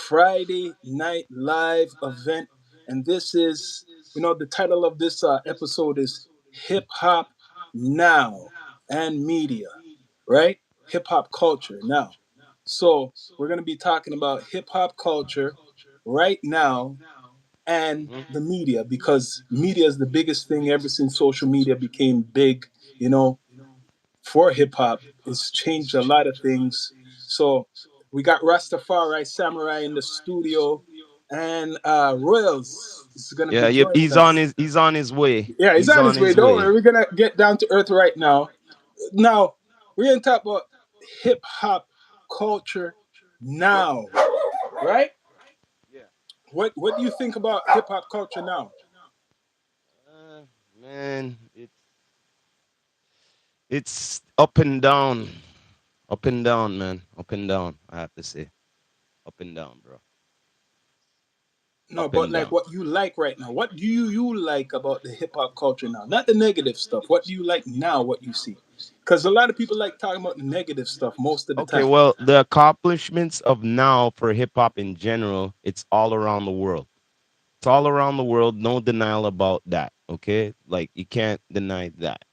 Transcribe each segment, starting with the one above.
Friday Night Live event. And this is, the title of this episode is Hip Hop Now and Media, right? Hip hop culture now. So we're going to be talking about hip hop culture right now and Mhm. the media because media is the biggest thing ever since social media became big, you know, for hip hop. It's changed a lot of things. So we got Rastafari Samurai in the studio, and Royals is gonna be Yeah, joining us. he's on his way. Yeah, he's He's on on his way. his Don't way. worry, we're gonna get down to earth right now. Now we're gonna talk about hip hop culture now, right? Yeah. What do you think about hip hop culture now? Uh, Man, it's up and down, up and down, man, up and down. I have to say, up and down, bro, No, up but and like down. what you like right now. What do you like about the hip hop culture now? Not the negative stuff. What do you like now? What you see? Because a lot of people like talking about the negative stuff most of the Okay, time. well, the accomplishments of now for hip hop in general, it's all around the world. It's all around the world. No denial about that. Okay, like you can't deny that.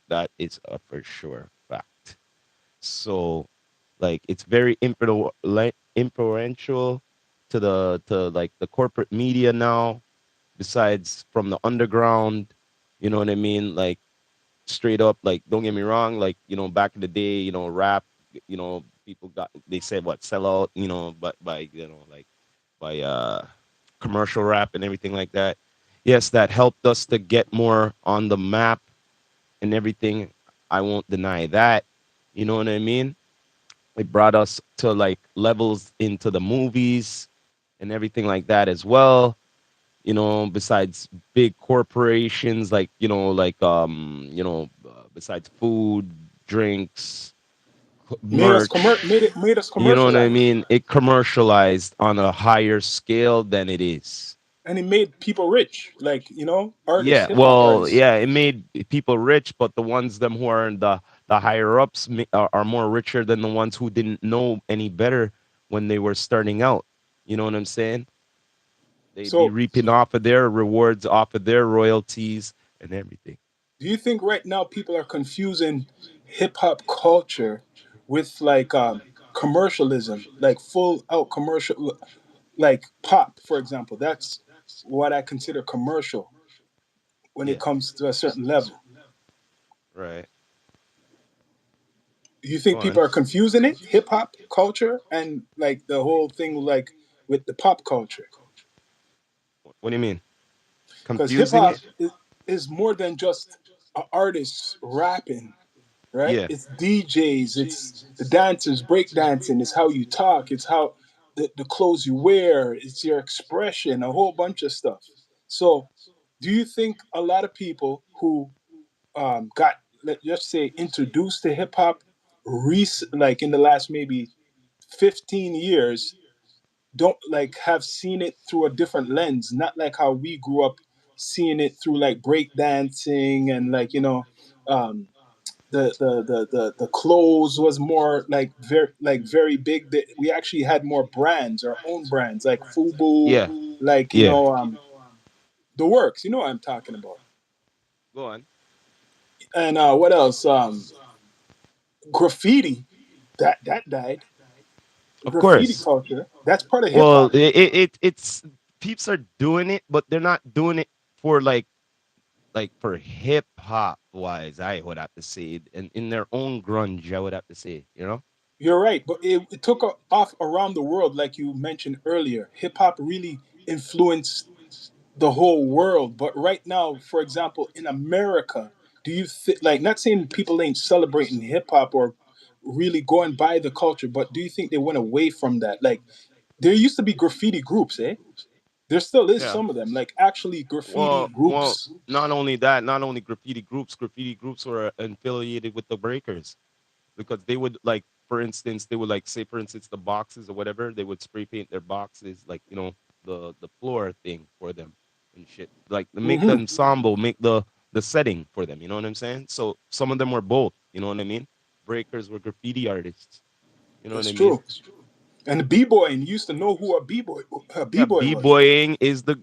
That is a for sure fact. So, like, it's very influential to like the corporate media now. Besides from the underground, you know what I mean? Like straight up, like don't get me wrong, like back in the day, rap, people got they said what sell out, but by like by commercial rap and everything like that. Yes, that helped us to get more on the map and everything. I won't deny that. You know what I mean? It brought us to like levels into the movies and everything like that as well. Besides big corporations like besides food, drinks, merch. Made us You know what I commercialize, mean? It commercialized on a higher scale than it is. and it made people rich. Like artists, Yeah, hip hop well, artists. yeah, it made people rich, but the ones them who are in the higher ups are more richer than the ones who didn't know any better when they were starting out. You know what I'm saying? They'd be So, reaping off of their rewards, off of their royalties and everything. do you think right now people are confusing hip hop culture with like commercialism, like full out commercial, like pop, for example? That's what I consider commercial when it Yeah, comes to a certain level. right. Do you Go think people on. are confusing it, hip hop culture, and like the whole thing, like with the pop culture? What do you mean? Because hip Confusing hop it? is more than just artists rapping, right? Yeah, It's DJs, it's the dancers, break dancing, it's how you talk, it's how the clothes you wear, it's your expression, a whole bunch of stuff. So, do you think a lot of people who got, let's just say, introduced to hip hop, like in the last maybe 15 years, don't like have seen it through a different lens, not like how we grew up seeing it through like break dancing and like um, the clothes was more like very big. We actually had more brands, our own brands, like Fubu, yeah, like yeah. the works. You know what I'm talking about. Go on. And what else? Graffiti that died. Of Graffiti course. culture, that's part of hip Well, hop. it's peeps are doing it, but they're not doing it for like for hip hop wise. I would have to say, in their own grunge, I would have to say, You're right, but it took off around the world, like you mentioned earlier. Hip hop really influenced the whole world. But right now, for example, in America, do you like, not saying people ain't celebrating hip hop or really going by the culture, but do you think they went away from that? Like there used to be graffiti groups, eh? There still is Yeah. some of them, like actually graffiti Well, groups. not only that, not only graffiti groups were affiliated with the breakers because they would like, for instance, they would like say, for instance, the boxes or whatever, they would spray paint their boxes like the floor thing for them and shit, like to make the Hmm. ensemble, make the setting for them. You know what I'm saying? So some of them were both. You know what I mean? Breakers were graffiti artists. You know what That's I mean? true. And the b-boy, and you used to know who a Yeah, b-boy was. b-boying is the,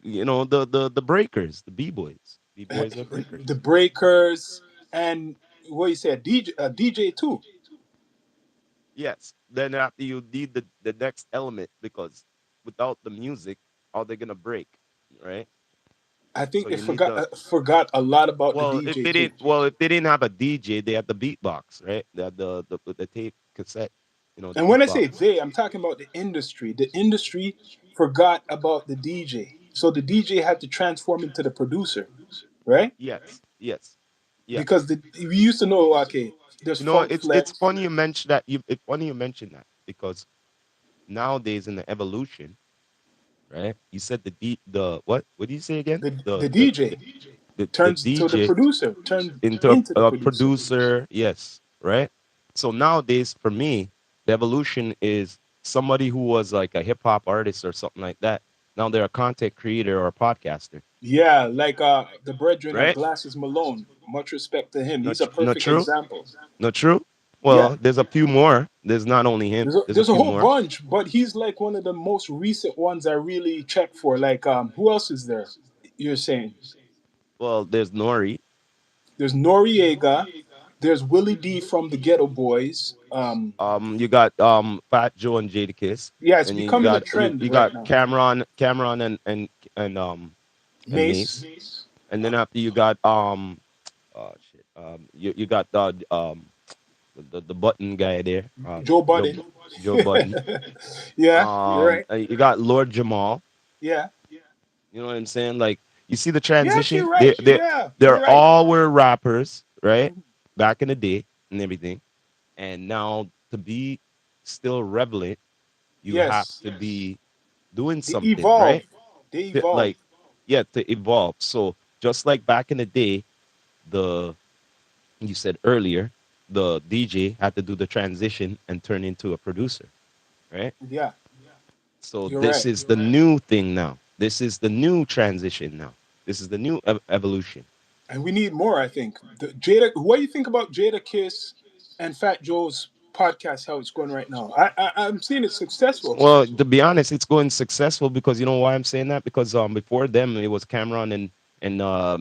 the breakers, the b-boys. B-boys are The breakers. breakers, and what you say, a DJ too. Yes. Then after you need the next element, because without the music, how they gonna break, right? I So think they you need the forgot a lot about the well, DJ too. if they didn't have a DJ, they had the beatbox, right? They had the tape cassette, the And when I say beatbox. they, I'm talking about the industry. The industry forgot about the DJ. So the DJ had to transform into the producer, right? Yes, yes, yeah. Because we used to know, okay, there's Funk It's Flex. funny you mentioned that. It's funny you mentioned that because nowadays in the evolution, right? You said the what do you say again? The DJ The turns to the DJ producer, turned into into the a producer. producer, yes, right? So nowadays, for me, the evolution is somebody who was like a hip hop artist or something like that. Now they're a content creator or a podcaster, Yeah, like the brethren of right? Glasses Malone. Much respect to him. He's a Not perfect true? example. Not true? Yeah. Well, there's a few more. There's not only him. There's a There's a few whole more. bunch, but he's like one of the most recent ones I really check for. Like, who else is there? You're saying Well, there's Nori. there's Noriega, there's Willie D from the Ghetto Boys. You got Fat Joe and Jadakiss, Yeah, it's and you becoming a got trend you right got now. Cameron and and Mace, Mace, and then after you got oh shit you got the button guy there, Joe Joe Budden. Joe Button. Yeah, you're right. You got Lord Jamal. Yeah. You know what I'm saying? Like, you see the Yes, you're transition. right. Yeah, They're you're right. all were rappers, right? Back in the day and everything, and now to be still relevant, you have Yes. to be doing They something, evolve. right? They evolve. Like, yeah, to evolve. So just like back in the day, the you said earlier, the DJ had to do the transition and turn into a producer, right? Yeah, So you're this right. is the new thing now. This is the new transition now. This is the new evolution. And we need more, I think. Jada, what do you think about Jada Kiss and Fat Joe's podcast, how it's going right now? I'm seeing it successful. Well, to be honest, it's going successful because you know why I'm saying that? Because before them it was Cameron and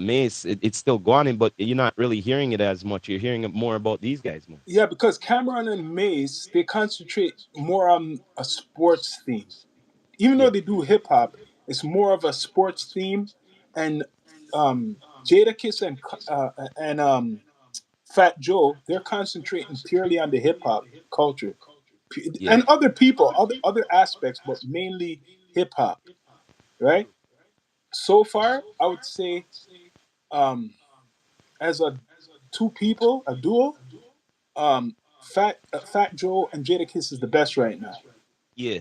Mace. It's still going, but you're not really hearing it as much. You're hearing it more about these guys more. Yeah, because Cameron and Mace, they concentrate more on a sports theme. Even though Yeah, they do hip hop, it's more of a sports theme. And Jada Kiss and Fat Joe, they're concentrating purely on the hip hop culture yeah. and other people, other aspects, but mainly hip hop, right? So far, I would say, um, as a two people, a duo, Fat Joe and Jada Kiss is the best right now. Yeah,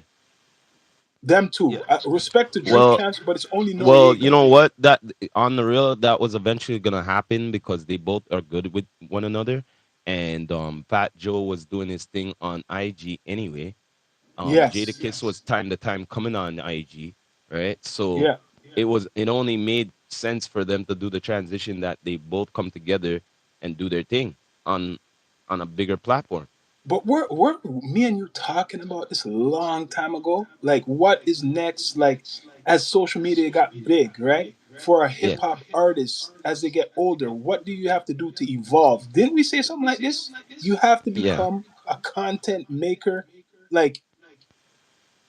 Them yeah. two. Respect to Drink Well, Champs, but it's only you Noriega. know what? That on the real, that was eventually gonna happen because they both are good with one another. And Fat Joe was doing his thing on IG anyway. Yes. Jadakiss was time to time coming on IG, right? So Yeah. it only made sense for them to do the transition that they both come together and do their thing on a bigger platform. But we're me and you talking about this a long time ago. Like, what is next? Like, as social media got big, right? For a Yeah, hip hop artist, as they get older, what do you have to do to evolve? Didn't we say something like this? You have to yeah, become a content maker. Like,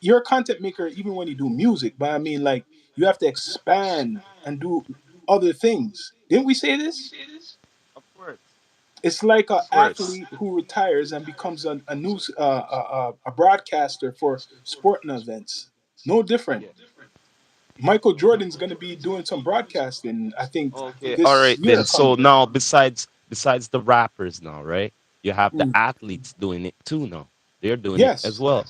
you're a content maker even when you do music, but I mean, like, you have to expand and do other things. Didn't we say this? of course, It's like an of course. athlete who retires and becomes a news a broadcaster for sporting events. No different. Yeah. Michael Jordan's going to be doing some broadcasting, I think, Okay, all this right year then. So coming. now besides the rappers now, right? You have the Mm. athletes doing it too now. They're doing it as Yes, well.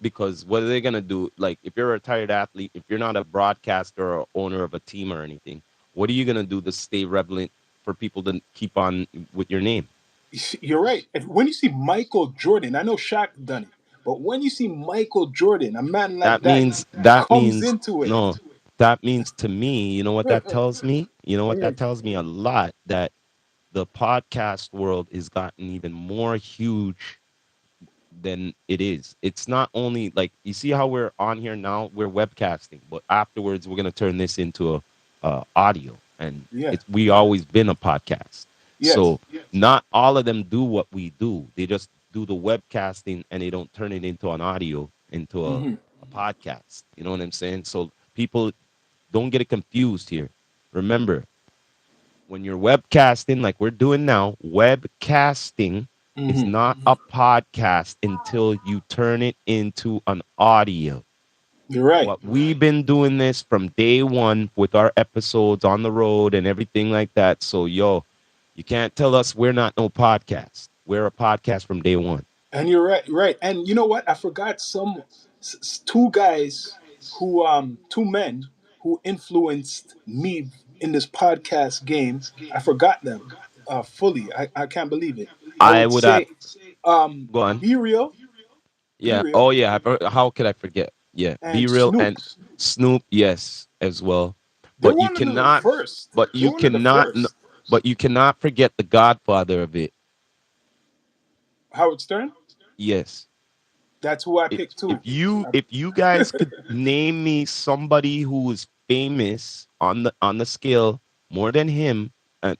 Because what are they gonna do? Like, if you're a retired athlete, if you're not a broadcaster or owner of a team or anything, what are you gonna do to stay relevant for people to keep on with your name? you're right. When you see Michael Jordan, I know Shaq done it, but when you see Michael Jordan, a man like that That comes means into it. no. That means to me, you know what that tells me? You know what that tells me a lot, that the podcast world is gotten even more huge than it is. It's not only like you see how we're on here now, we're webcasting, but afterwards we're gonna turn this into a audio, and Yeah. it's we always been a podcast. Yes. So not all of them do what we do. They just do the webcasting and they don't turn it into an audio into Hmm. a podcast. You know what I'm saying? So people don't get it confused here. Remember, when you're webcasting like we're doing now, webcasting is Hmm. not a podcast until you turn it into an audio. You're right. What we've been doing this from day one with our episodes on the road and everything like that. So, yo, you can't tell us we're not no podcast. We're a podcast from day one. And you're right, right. And you know what? I forgot two guys two men who influenced me in this podcast game. I forgot them fully. I can't believe it. I I would would have say go on. Be Real, Be Yeah. Real, Oh, yeah. How could I forget? Yeah. Be and real Snoop. and Snoop, yes, as well. They're But you one of the cannot first. but They're you one of the cannot first. but you cannot forget the godfather of it. Howard Stern. Yes. That's who I if picked too. if you guys could name me somebody who was famous on the scale more than him,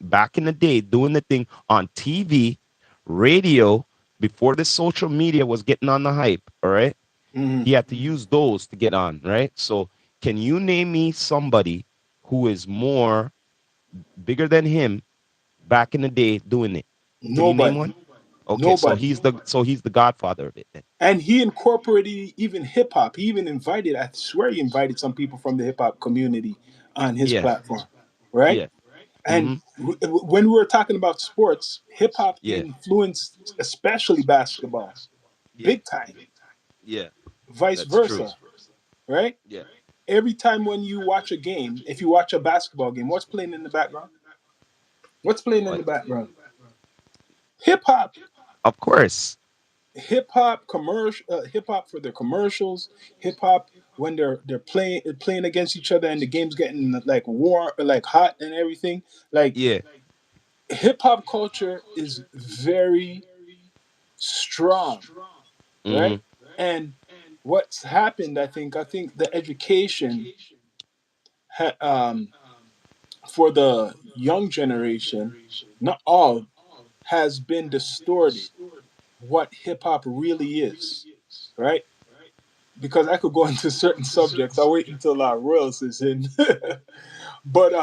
back in the day doing the thing on TV, radio, before the social media was getting on the hype, all right? Hmm. He had to use those to get on, right? So can you name me somebody who is more bigger than him back in the day doing it? Can you name Nobody. one? Okay, so Nobody. he's the godfather of it then. And he incorporated even hip hop. He even invited, I swear, he invited some people from the hip hop community on his Yeah, platform, right? yeah. And Mm-hmm. when we were talking about sports, hip hop Yeah, influenced especially basketball, yeah, big time, yeah. vice That's true. versa, right? Yeah. Every time when you watch a game, if you watch a basketball game, what's playing in the background? What's playing in What? the background? Hip hop. Of course. Hip hop for their commercials, hip hop when they're playing against each other and the game's getting like warm, like hot and everything. Like Yeah. hip hop culture is very strong, Mm-hmm. right? And what's happened, I think the education ha, for the young generation, not all, has been distorted what hip hop really is, right? Because I could go into certain subjects. I'll wait until Royals is in. But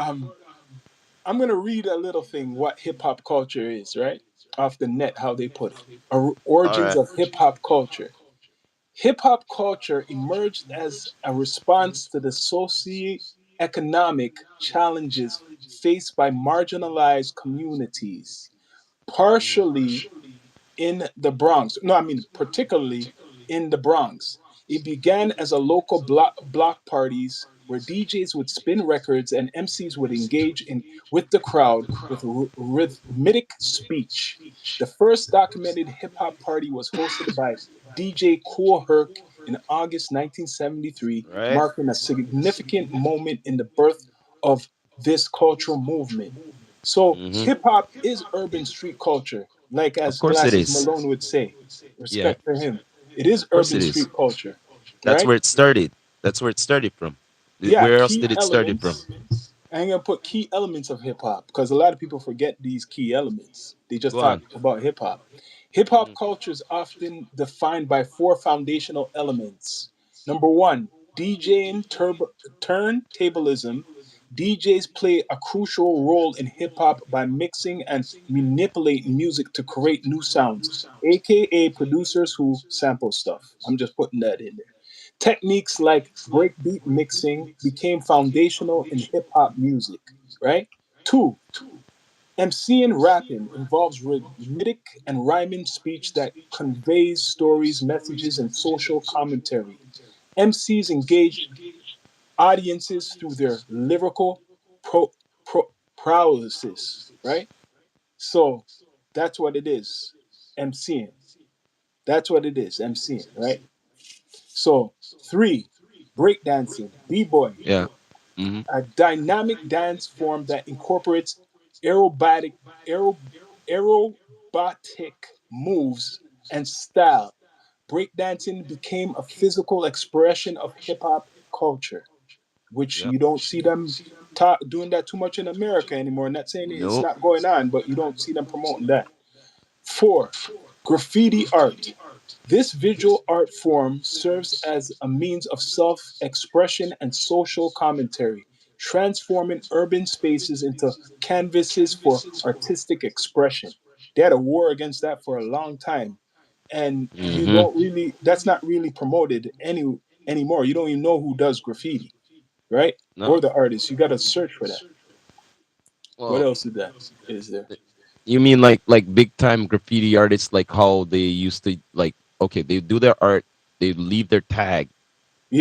I'm gonna read a little thing what hip hop culture is, right? Off the net, how they put it. All Origins right. of hip hop culture. Hip hop culture emerged as a response to the socio-economic challenges faced by marginalized communities, partially in the Bronx. No, I mean particularly in the Bronx. It began as a local block parties where DJs would spin records and MCs would engage in with the crowd with rhythmic speech. The first documented hip hop party was hosted by DJ Kool Herc in August 1973, Right. marking a significant moment in the birth of this cultural movement. So Mm-hmm. hip hop is urban street culture, like Of as course it Glasses is. Malone would say. Yeah. Respect for him. It is Of course urban it is. street culture, That's right? where it started. That's where it started from. Yeah, Where else key did it started from? elements. I'm gonna put key elements of hip hop because a lot of people forget these key elements. They just Go on. talk about hip hop. Hip hop Mm-hmm. culture is often defined by four foundational elements. Number one, DJing turntablism. DJs play a crucial role in hip hop by mixing and manipulating music to create new sounds, aka producers who sample stuff. I'm just putting that in there. Techniques like breakbeat mixing became foundational in hip hop music, right? Two, MCing rapping involves rhythmic and rhyming speech that conveys stories, messages, and social commentary. MCs engage audiences through their lyrical pro, prowess, right? So that's what it is, MCing. That's what it is, MCing, right? So, three, breakdancing, b-boying, Yeah. Mm-hmm. a dynamic dance form that incorporates aerobatic, aero, aerobatic moves and style. breakdancing became a physical expression of hip hop culture, which Yep. you don't see them doing that too much in America anymore. I'm not saying it's Nope. not going on, but you don't see them promoting that. Four, graffiti art. This visual art form serves as a means of self expression and social commentary, transforming urban spaces into canvases for artistic expression. They had a war against that for a long time. And you Mm-hmm. don't really, that's not really promoted anymore. You don't even know who does graffiti, right? No. Or the artist. You got to search for that. What Well, else is that? Is there? you mean like big time graffiti artists, like how they used to like? Okay, they do their art, they leave their tag.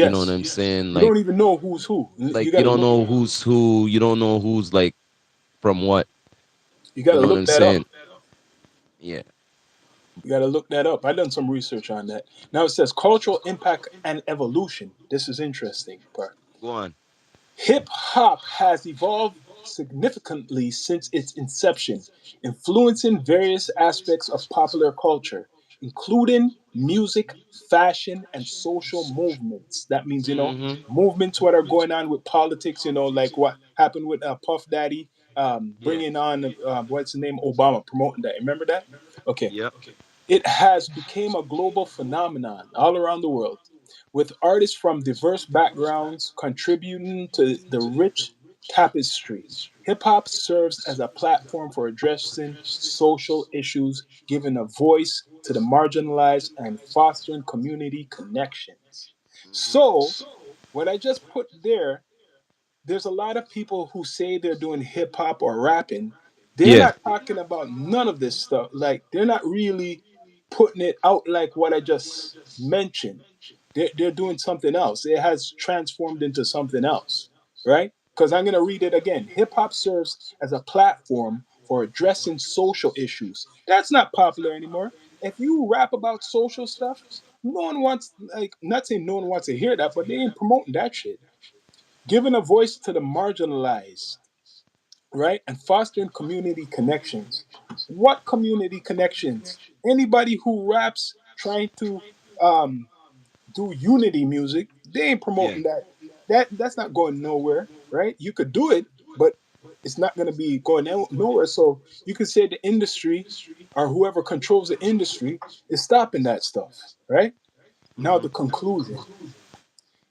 You know what Yes. I'm saying? You don't even know who's who. You got You to don't look. know who's who. You don't know who's like from what. You got You to know what look I'm that up. saying? Yeah. You got to look that up. I done some research on that. Now it says cultural impact and evolution. This is interesting part. Go on. Hip hop has evolved significantly since its inception, influencing various aspects of popular culture, including music, fashion, and social movements. That means, Mm-hmm. movements what are going on with politics, like what happened with Puff Daddy, Yeah. bringing on, what's the name, Obama, promoting that. Remember that? Okay. Yep. It has become a global phenomenon all around the world, with artists from diverse backgrounds contributing to the rich tapestry. Hip hop serves as a platform for addressing social issues, giving a voice to the marginalized, and fostering community connections. Mm-hmm. So, what I just put there, there's a lot of people who say they're doing hip hop or rapping. They're Yeah. not talking about none of this stuff. Like, they're not really putting it out like what I just mentioned. They're doing something else. It has transformed into something else, right? Because I'm going to read it again. Hip hop serves as a platform for addressing social issues. That's not popular anymore. If you rap about social stuff, no one wants, like, not saying no one wants to hear that, but they ain't promoting that shit. Giving a voice to the marginalized, right? And fostering community connections. What community connections? Anybody who raps trying to um, do unity music, they ain't Yeah. promoting that. That's not going nowhere, right? You could do it, but it's not going to be going nowhere. So you could say the industry or whoever controls the industry is stopping that stuff, right? Now Mm-hmm. the conclusion.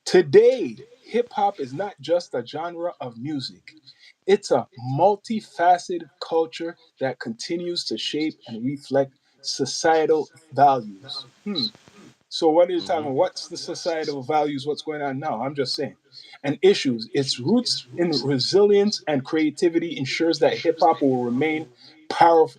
Today, hip hop is not just a genre of music. It's a multifaceted culture that continues to shape and reflect societal values. So what are you talking Mm-hmm. about? What's the societal values? What's going on now? I'm just saying. And issues. Its roots in resilience and creativity ensures that hip hop will remain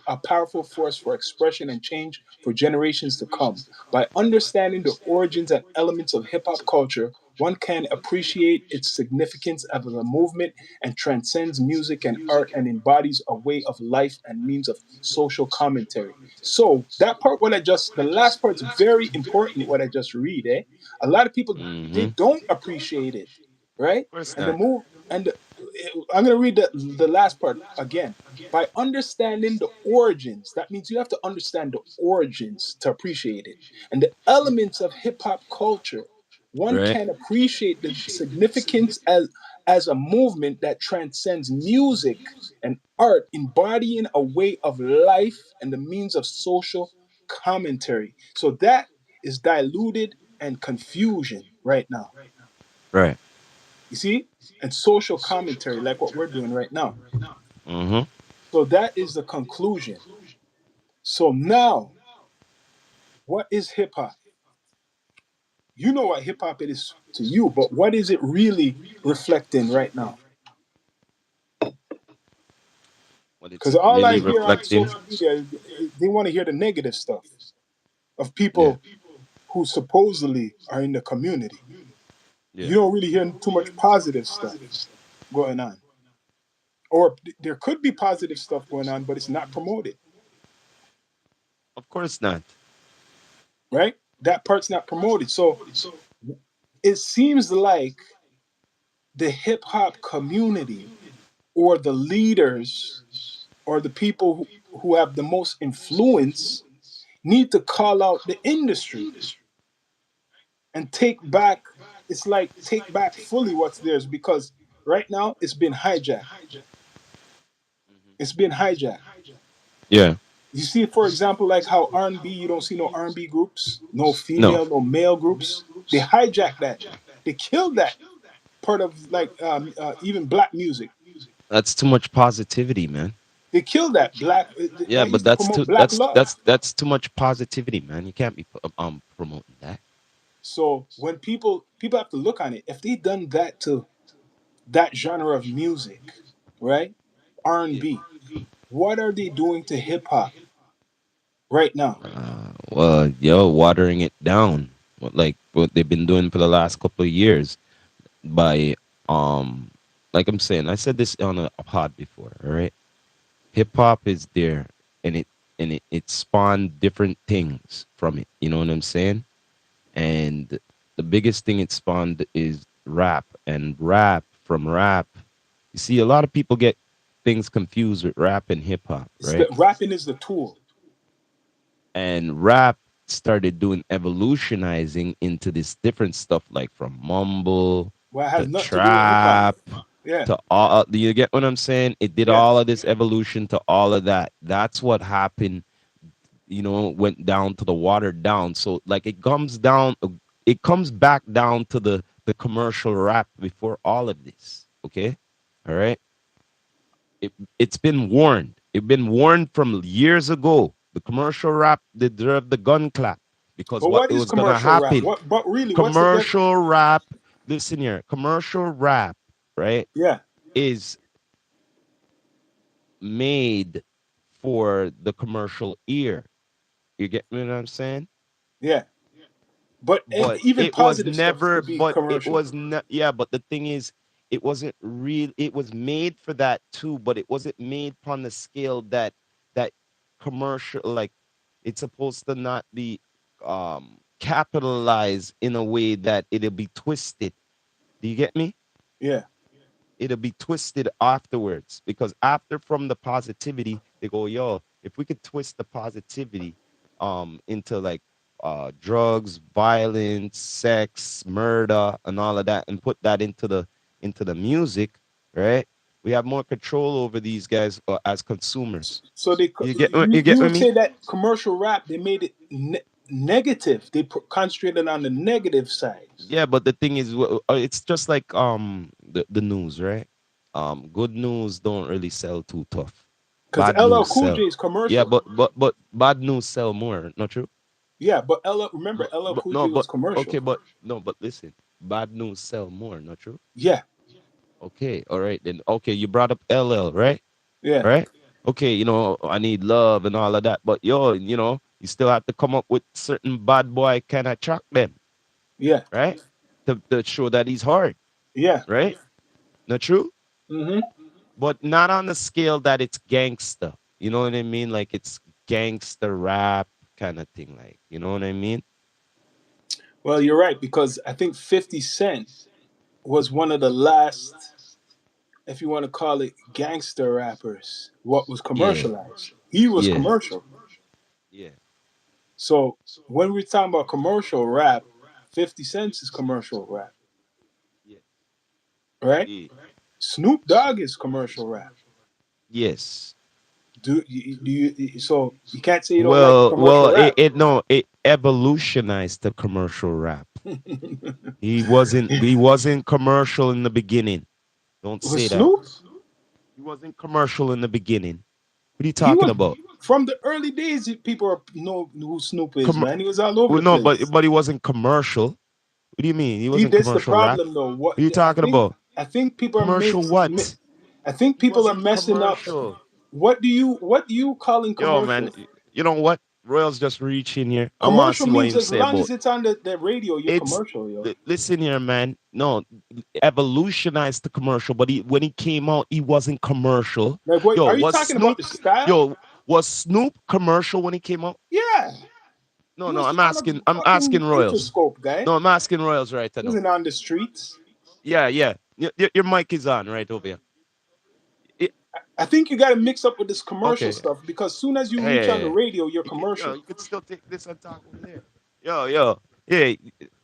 a powerful force for expression and change for generations to come. By understanding the origins and elements of hip hop culture, one can appreciate its significance as a movement and transcends music and art and embodies a way of life and means of social commentary. So that part, the last part's very important. What I just read, a lot of people, they Mm-hmm. don't appreciate it, right? Of course And the not. move, I'm gonna read the last part again. By understanding the origins, that means you have to understand the origins to appreciate it, and the elements of hip hop culture. One Right. can appreciate the significance as a movement that transcends music and art, embodying a way of life and the means of social commentary. So that is diluted and confusion right now. Right. You see? And social commentary, like what we're doing right now. Mm-hmm. So that is the conclusion. So now, what is hip hop? You know what hip hop it is to you, but what is it really reflecting right now? What it's Because all really I hear on reflecting. social media, they want to hear the negative stuff of Yeah. people who supposedly are in the community. Yeah. You don't really hear too much positive stuff going on. Or there could be positive stuff going on, but it's not promoted, Of course not. right? That part's not promoted. So it seems like the hip hop community or the leaders or the people who have the most influence need to call out the industry. and take back. It's like take back fully what's theirs, because right now it's been hijacked. It's been hijacked. Yeah. You see, for example, like how R&B, you don't see no R&B groups, no No. female, no male groups. They hijacked that. They killed that part of like even black music. That's too much positivity, man. They killed that black. Yeah, That but used to promote black love. that's too much positivity, man. You can't be promoting that. So when people have to look on it, if they done that to that genre of music, right? Yeah. R&B, what are they doing to hip hop right now? Well, yo, watering it down. What they've been doing for the last couple of years by um like I'm saying, I said this on a pod before, all right? Hip hop is there, and it spawned different things from it. You know what I'm saying? And the biggest thing it spawned is rap, and rap. You see, a lot of people get things confused with rap and hip hop, It's right? the rapping is the tool. And rap started doing evolutionizing into this different stuff, like from mumble Well, it has to nothing to do with hip hop. trap Yeah, to all. Do you get what I'm saying? It did yeah. all of this evolution to all of that. That's what happened. Went down to the watered down. So like it comes back down to the commercial rap before all of this. Okay, all right. It's been warned. It's been warned from years ago. The commercial rap, they deserve the gun clap because But what what it is was gonna commercial rap? happen. What? But really, what's the Commercial rap. Listen here. Commercial rap, right, Yeah, is made for the commercial ear. You get me what I'm saying? yeah. But But even it was positive stuff never could be but it commercial. was not yeah but the thing is, it wasn't real. It was made for that too, but it wasn't made on the scale that commercial, like, it's supposed to not be capitalized in a way that it'll be twisted. Do you get me? Yeah, It'll be twisted afterwards, because after, from the positivity, they go, yo, if we could twist the positivity into like drugs, violence, sex, murder, and all of that, and put that into the music, right? We have more control over these guys as consumers. so they You get you with would me? say that commercial rap, they made it negative. They concentrated on the negative side. Yeah, but the thing is, it's just like the news, right? Good news don't really sell too tough. Because Bad LL news Cool sell. J is Yeah, commercial. but bad news sell more. Not true. Yeah, but LL, remember LL But Cool no, J was but commercial. okay, but no, but listen. Bad news sell more. Not true. Yeah, Okay, all right then. Okay, you brought up LL, right? yeah, Right? Okay, I need love and all of that, but yo, you still have to come up with certain bad boy kind of track them, yeah, right? To show that he's hard, yeah. right? Not true? Hmm. But not on the scale that it's gangster. You know what I mean? Like it's gangster rap kind of thing. Like, you know what I mean? Well, you're right, because I think 50 Cent was one of the last, if you want to call it, gangster rappers. What was Yeah, commercialized? He was yeah, commercial. yeah, So when we're talking about commercial rap, 50 Cent is commercial rap, yeah, right? yeah. Snoop Dogg is commercial rap. Yes. So you can't say you don't like Well, commercial rap. it evolutionized the commercial rap. He wasn't commercial in the beginning. Don't With say that. Snoop, He wasn't commercial in the beginning. What are you he talking was about? from the early days. People know who Snoop is, Com- man. He was all over well, the no, place. but he wasn't commercial. What do you mean? He See, wasn't that's the commercial rap? problem, though. What are you talking about? I think people are Commercial what? I think He people are wasn't messing up. commercial. What do you call in Yo, man, commercial? you know what? Royals just reach in here. I want to Commercial see what means him as say long about as it's on the radio, you're it's. commercial, yo. Listen here, man. No, evolutionized the commercial, but when he came out, he wasn't commercial. Like, wait, Yo, are you was talking about Snoop? the style? Yo, was Snoop commercial when he came out? Yeah, No, he no. was I'm on a asking. I'm asking fucking Royals. Interscope, guy. No, I'm asking Royals right He now. wasn't on the streets. Yeah, yeah. Your mic is on right over here. It- I think you got to mix up with this commercial okay. stuff, because soon as you reach on the Hey, radio, you're you commercial. could still take this and talk over there. Yo, yo. Yeah,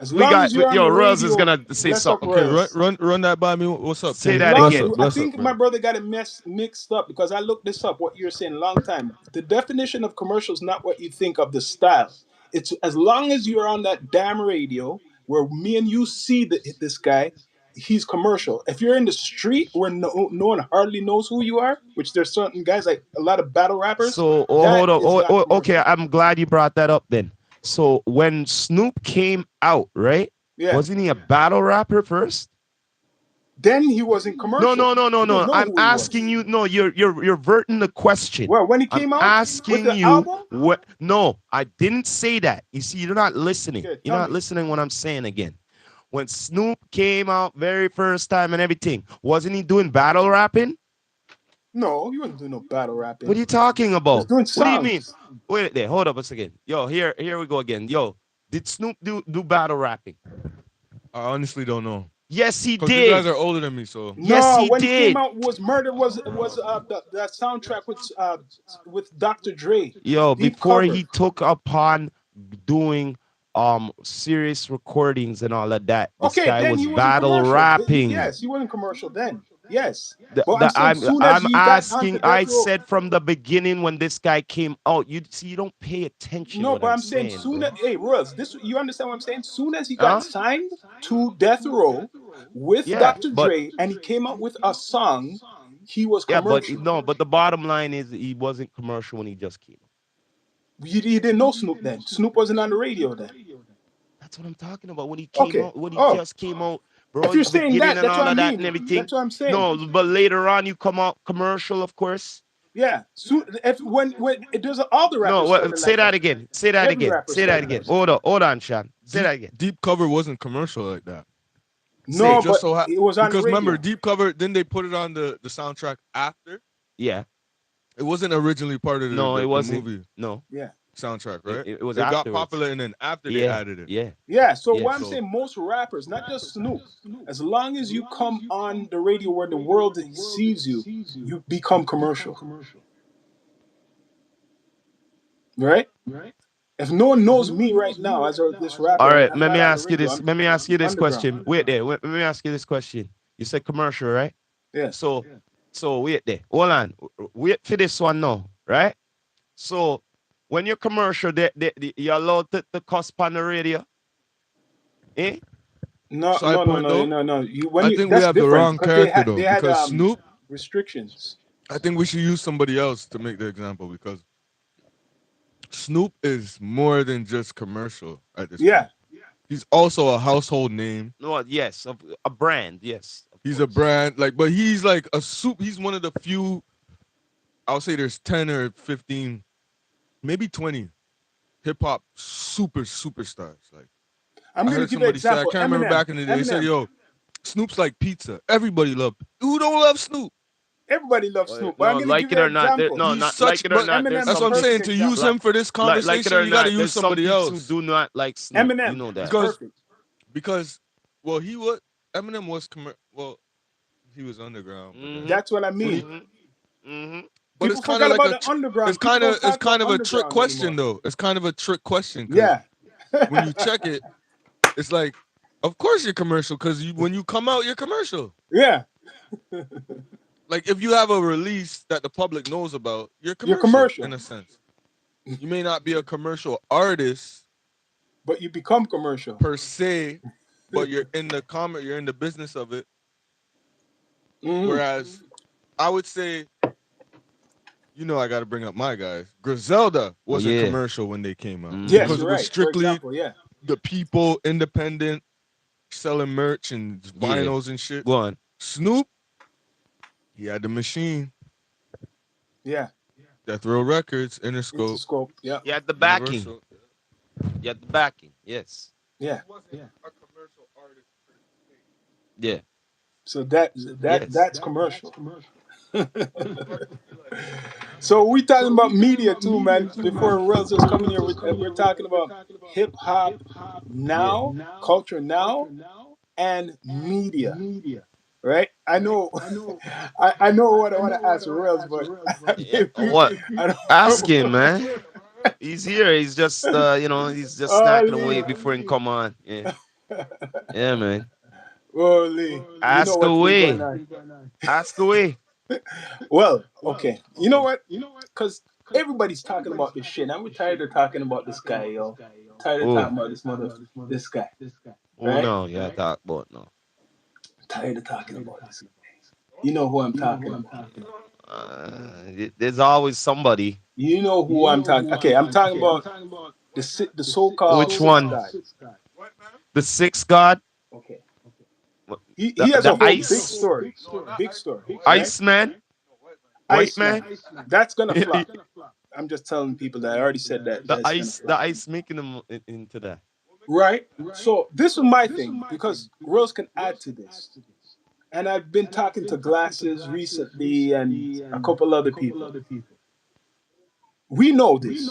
As we long as got you're on the Rose is radio, gonna say bless up something. Okay, run Royals. run run that by me. What's up, Say As King? that long, Bless again. up, I bless up, think my brother. brother got it mixed up because I looked this up. What you're saying, long time. The definition of commercial is not what you think of the style. It's as long as you're on that damn radio where me and you see this guy, he's commercial. If you're in the street where no one hardly knows who you are, which there's certain guys like a lot of battle rappers, So, that hold on. is not Okay, commercial. I'm glad you brought that up then. So, when Snoop came out, right? Yeah. Wasn't he a battle rapper first? Then he wasn't No, commercial. no, no, no, People no. know I'm who he asking was. you. No, you're verting the question. Well, when he I'm came out with asking the you album, what. No, I didn't say that. You see, you're not listening. okay, You're tell not me. listening what I'm saying again. When Snoop came out very first time and everything, wasn't he doing battle rapping? No, he wasn't doing no battle What rapping. are you talking He was about? doing What do you mean? songs. Wait there, hold up a second. Yo, here we go again. Yo, did Snoop do battle rapping? I honestly don't know Yes, he because you guys did. are older than me. So Yes, No, he when he came did. out, was Murder was the soundtrack with Dr. Dre, Yo, deep before cover. he took upon doing serious recordings and all of that, this Okay, guy then was he wasn't battle commercial. rapping. Yes, he wasn't commercial then. Yes, The, but I'm the, saying I'm soon as I'm he got onto asking. I Death Row. said from the beginning when this guy came out, you see, you don't pay attention No, what but I'm I'm saying saying, soon bro. as hey Royals, this you understand what I'm saying? Soon as he got Huh? signed to Death Row with Yeah, Dr. but Dre and he came out with a song, he was yeah, but commercial. no, but the bottom line is he wasn't commercial when he just came out. You didn't know Snoop then. Snoop wasn't on the radio then. That's what I'm talking about. When he came Okay. out, when he Oh, just came out, bro, if you're his saying beginning that, and that's what all I of that and mean. everything. That's what I'm saying. No, but later on you come out commercial, of course. Yeah. So if when it does all the No, rappers started say like that that. again. Say that Every again. rapper Say that started again. like that. Hold on, Sean. Say deep that again. deep cover wasn't commercial like that. Say It No, it. just but so it was on the because remember radio. deep cover. Then they put it on the soundtrack after. Yeah. It wasn't originally part of No, it the wasn't. movie No, Yeah. soundtrack, it, right? it, it was It got afterwards. popular and then after they Yeah, added it. yeah, Yeah. So what I'm yes. So saying, most rappers, not just Snoop, as long as you come on the radio where the world sees you, you become commercial. Right? If no one knows me right now as this All rapper and right, I'm let not me on the ask you radio, this. I'm Let me ask you this underground. question. Wait there. Let me ask you this question. You said commercial, right? Yeah. So, so wait there. Hold on. Wait for this one now, right? So, when you're commercial, you're allowed to cuss on the radio, eh? No, side no, no, point no, though, no, no. You when I you think we that's have the different wrong because they character had though because Snoop. restrictions. I think we should use somebody else to make the example because Snoop is more than just commercial at this Yeah. point. He's also a household name. No, yes, a brand, yes, of He's a course. brand, like, but he's like a soup. He's one of the few. I'll say there's 10 or 15, maybe 20 hip hop superstars. Like I'm I gonna heard give you an somebody say, I example. can't remember Eminem. back in the day. They said, Eminem. "Yo, Snoop's like pizza. Everybody love. Who don't love Snoop? Everybody loves Snoop, but I'm No, gonna give like you it an or not, example. no, He's not like such." it or But not. There's Eminem's a that's what some I'm people perfect saying. To use example. him for this like it conversation, or you got to not. use There's some somebody people who else do not like Snoop. You Eminem know is that. because perfect. because well, Eminem was well, he was underground, but then Mm-hmm. That's what I when he mean. Mm-hmm. Mm-hmm. but it's People kind of forgot like about the underground. People don't it's talk about kind of a trick underground question anymore. though. It's kind of a trick question because Yeah. when you check it, it's like, of course you're commercial because when you come out, you're commercial. Yeah. Like if you have a release that the public knows about, you're You're commercial in commercial, a sense. You may not be a commercial artist but you become commercial. per se, but you're in the business of it. Hmm. Whereas I would say, I got to bring up my guys. Griselda Oh wasn't yeah. commercial when they came out Mm-hmm. Yes, because you're it was right. For strictly example, yeah. the people, independent, selling merch and Yeah. vinyls and shit. Go on. Snoop, he had the machine. Yeah. Death Row Records, Interscope, Interscope. Yeah. You had the backing. Universal. You had the backing. Yes. Yeah. He wasn't a commercial artist per se. Yeah. So that Yes. that's commercial. But it's hard to be like, So we talking about media too, man. Before Rails just coming here, we're talking about hip hop Yeah. now, culture now, and media. Right? I know, I know what I want to ask Rails, but Yeah. if you, What? I Ask don't. him, man. He's here. He's just he's just snacking away Holy, before he come on. Yeah. Yeah, man. holy. You know Ask what's been going away. on? Ask away. Well, okay. You know what? Because everybody's talking about this shit. I'm tired of talking about this guy, yo. Tired of Oh, talking about this guy, oh right? no, yeah, talk about no. Tired of talking about this. You know who I'm talking about. There's always somebody. You know who I'm talking. Okay, I'm talking about the so-called Which sixth one? god. The sixth god? Okay, What- he has The a whole big ice? story, big story, right? Ice man? White Iceman. man? That's gonna flop. I'm just telling people that I already said that The that's gonna ice, the flop. ice making them into that. Right? So this is my thing because Rose can add to this. And I've been talking to Glasses recently and a couple other people. We know this.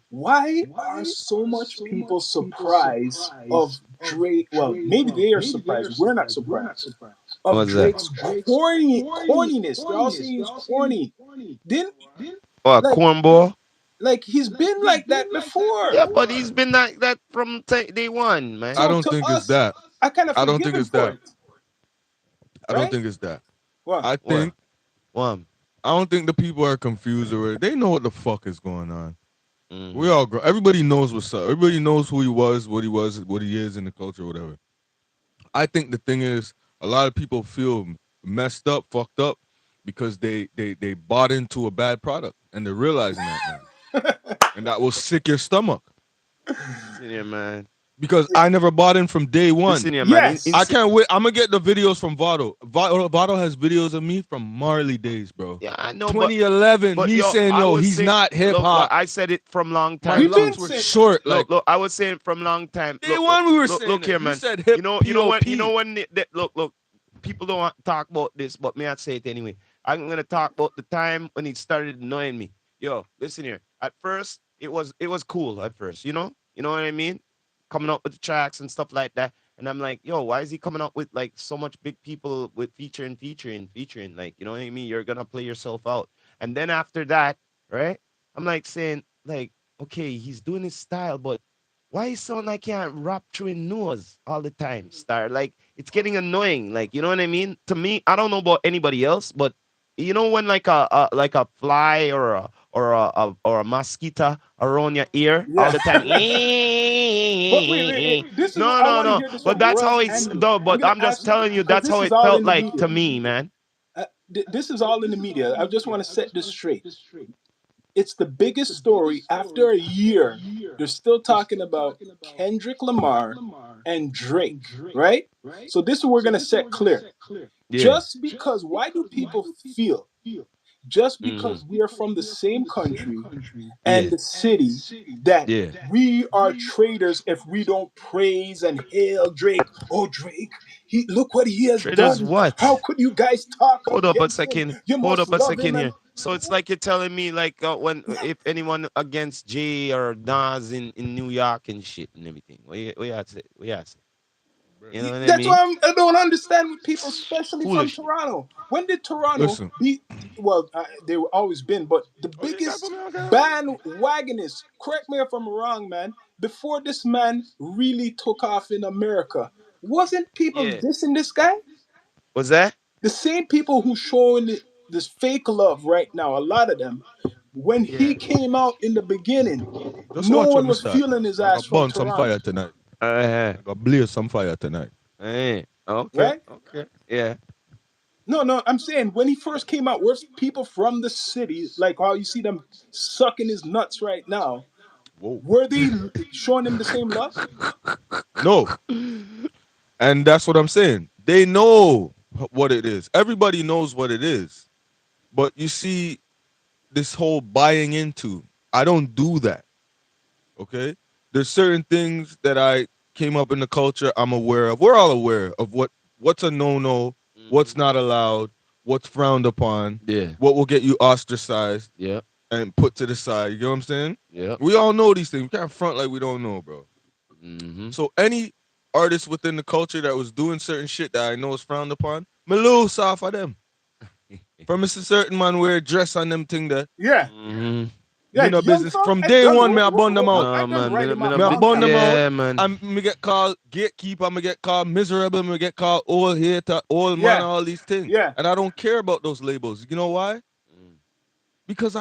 Why are so much people surprised of Drake? Well, maybe they are surprised. We're not surprised of What's that? Drake's corniness. They're all saying he's corny. Didn't Oh, a like cornball? like he's been like that before. Yeah, but he's been like that from day one, man. I So don't to think it's us, that. I kind of I don't forgive think him it's for that. it, I don't right? think it's that. Well, I What? think One. I don't think the people are confused or they know what the fuck is going on. We Mm-hmm. all grow. Everybody knows what's up. Everybody knows who he was, what he is in the culture, whatever. I think the thing is, a lot of people feel messed up, fucked up, because they bought into a bad product and they're realizing that now, and that will sick your stomach. Listen here, man. Because I never bought in from day one. Listen here, man. yes. I can't wait. I'm gonna get the videos from Vado. Vado has videos of me from Marley days, bro. Yeah, I know, 2011, but me yo, saying, I "Yo, was he's saying, not hip look, hop." I said it from long My time We've been too. locks were saying, short. Like Look, I was saying from long time. day one, we were Look saying it. here, You man. said hip You know pop. when. Look. People don't want to talk about this, but me, I say it anyway. I'm gonna talk about the time when he started annoying me. Yo, listen here. At first, it was cool. At first, you know what I mean. Coming up with the tracks and stuff like that. And I'm like, yo, why is he coming up with like so much big people with featuring? Like, you know what I mean? You're gonna play yourself out. And then after that, right? I'm like saying, like, okay, he's doing his style, but why he sound like he can't rap through his nose all the time, Star? Like, it's getting annoying. Like, you know what I mean? To me, I don't know about anybody else, but you know when like a fly or a mosquito around your ear all yeah. the time. But wait. This is No, I no, want to no. hear this But from that's how Russ it's and you. though. I'm But gonna I'm just ask you telling you, because that's this how is it all felt in the like media. to me, man. This is all in the media. I just want to set this straight. It's the biggest story after a year. They're still talking about Kendrick Lamar and Drake, right? So this is what we're gonna set clear. Yeah. Just because, why do people feel just Mm-hmm. because we are from the same country and Yeah. the city that Yeah. we are traitors if we don't praise and hail Drake? Oh, Drake, he look what he has Traders done. How what? could you guys talk Hold up a against him? second. You Hold must up a love second him. And here. So it's like you're telling me like when if anyone against Jay or Nas in New York and shit and everything. What you have to say? What you have to say? You know what I that's mean? why I don't understand with people, especially from Foolishness. Toronto. When did Toronto Listen, be? Well, they were always been, but the oh, you got put biggest me on camera? bandwagonist. Correct me if I'm wrong, man. Before this man really took off in America, wasn't people Yeah. dissing this guy? What's that? The same people who showing this fake love right now. A lot of them, when Yeah. he came out in the beginning, Just no watch what one me was start. feeling his I ass got from burn some Toronto, fire tonight. Uh, I got blaze some fire tonight. okay. right? Okay. Yeah. No, I'm saying when he first came out, where's people from the city, like how you see them sucking his nuts right now, Whoa. were they showing him the same love? No, and that's what I'm saying. They know what it is. Everybody knows what it is. But you see, this whole buying into, I don't do that. Okay? There's certain things that I came up in the culture I'm aware of. We're all aware of what's a no-no, Mm-hmm. what's not allowed, what's frowned upon, Yeah. what will get you ostracized Yeah. and put to the side. You know what I'm saying? Yeah. We all know these things. We can't front like we don't know, bro. Mm-hmm. So any artist within the culture that was doing certain shit that I know is frowned upon, me lose off of them. From a certain man wear dress on them thing there. Yeah, Mm-hmm. Me Yeah, no Young business. Thug From has day done one, me I bun them out. I No done man, write him me off Me no I long bun time them ago. out. yeah man. And me get called gatekeeper, me get called miserable, me get called old hater, old man, Yeah, all these things. yeah, And I don't care about those labels. You know why? Mm. Because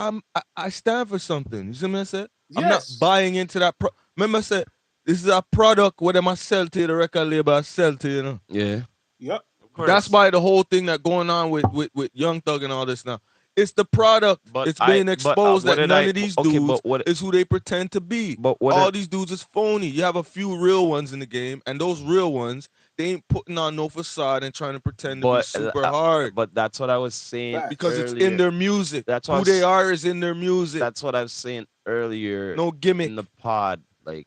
I stand for something. You see what I said? I'm not yes, buying into that. Remember, I said this is a product where them I sell to you, the record label I sell to you. You know? Yeah, yep, of That's course. why the whole thing that going on with Young Thug and all this now. It's the product. But It's being exposed what that did none I? of these Okay, dudes is who they pretend to be. but what did All these dudes is phony. You have a few real ones in the game, and those real ones, they ain't putting on no facade and trying to pretend to be but super hard but that's what I was saying because facts. it's in earlier. their music. That's what I Who they was, are is in their music. that's what I was saying earlier No in the gimmick. pod. Like,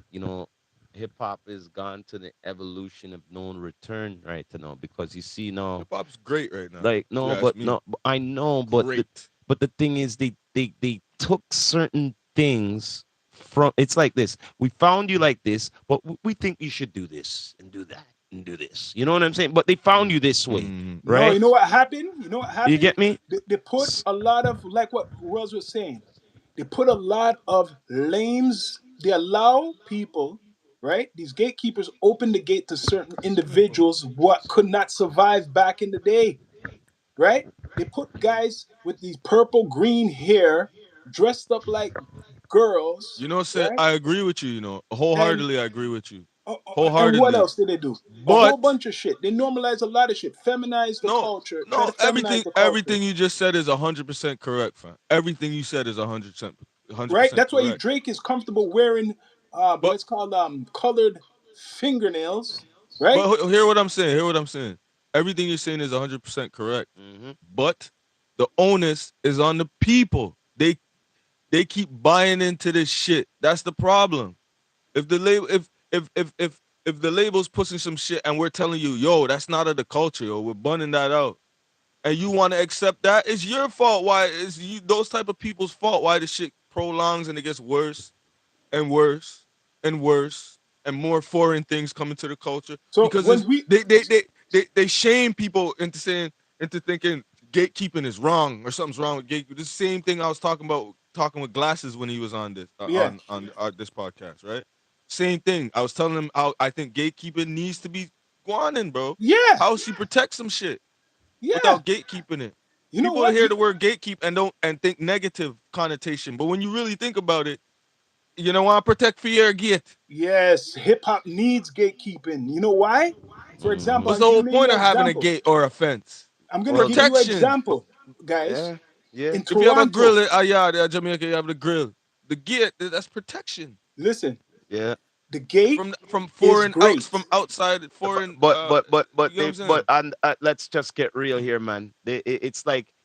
hip hop is gone to the evolution of no return right now, because you see now, Hip hop's great right now, like, if you ask me. no, I know, Great. but the thing is, they took certain things from. It's like this: we found you like this, but we think you should do this and do that and do this. You know what I'm saying? But they found you this way, Mm-hmm. No, right? you know what happened? You know what You happened? get me? They put S- a lot of, like what Wells was saying. They put a lot of lames. They allow people, right? These gatekeepers open the gate to certain individuals what could not survive back in the day, right? They put guys with these purple green hair dressed up like girls, You know, say right? I agree with you. You know, And wholeheartedly, I agree with you. and what Wholeheartedly. else did they do? A whole But bunch of shit. They normalize a lot of shit, feminize the no, culture, try to no, feminize the culture, everything you just said is 100% correct, fam. Everything you said is 100%, right? That's why correct. Drake is comfortable wearing But let's call colored fingernails, right? hear what I'm saying. Hear what I'm saying. Everything you're saying is 100% correct. mhm. But the onus is on the people. They keep buying into this shit. That's the problem. If the label if the label's pushing some shit and we're telling you, yo, that's not of the culture, or we're bunning that out, and you want to accept that, it's your fault. Why it's you those type of people's fault why the shit prolongs and it gets worse and worse and worse and more foreign things come into the culture So because when it's, we they shame people into saying into thinking gatekeeping is wrong or something's wrong with gatekeeping. The same thing I was talking about talking with Glasses when he was on this yeah, on this podcast, right? Same thing. I was telling him how I think gatekeeping needs to be gone in, bro. yeah, How she protect some shit yeah. without gatekeeping it. You know People what? hear the word gatekeep and don't and think negative connotation, but when you really think about it, you know want to protect for your gate. Yes, hip hop needs gatekeeping. You know why? For example, What's Mhm. I'm the whole giving you point an of having a example. gate or a fence? I'm gonna Well, give you an Protection. but example, guys. yeah, yeah. In If you have a Toronto, grill, yeah, Jamaica, you have the grill. The gate, that's protection listen, Yeah. the gate from is foreign outs great. from outside but foreign. You know what they I'm saying? let's just get real here, man.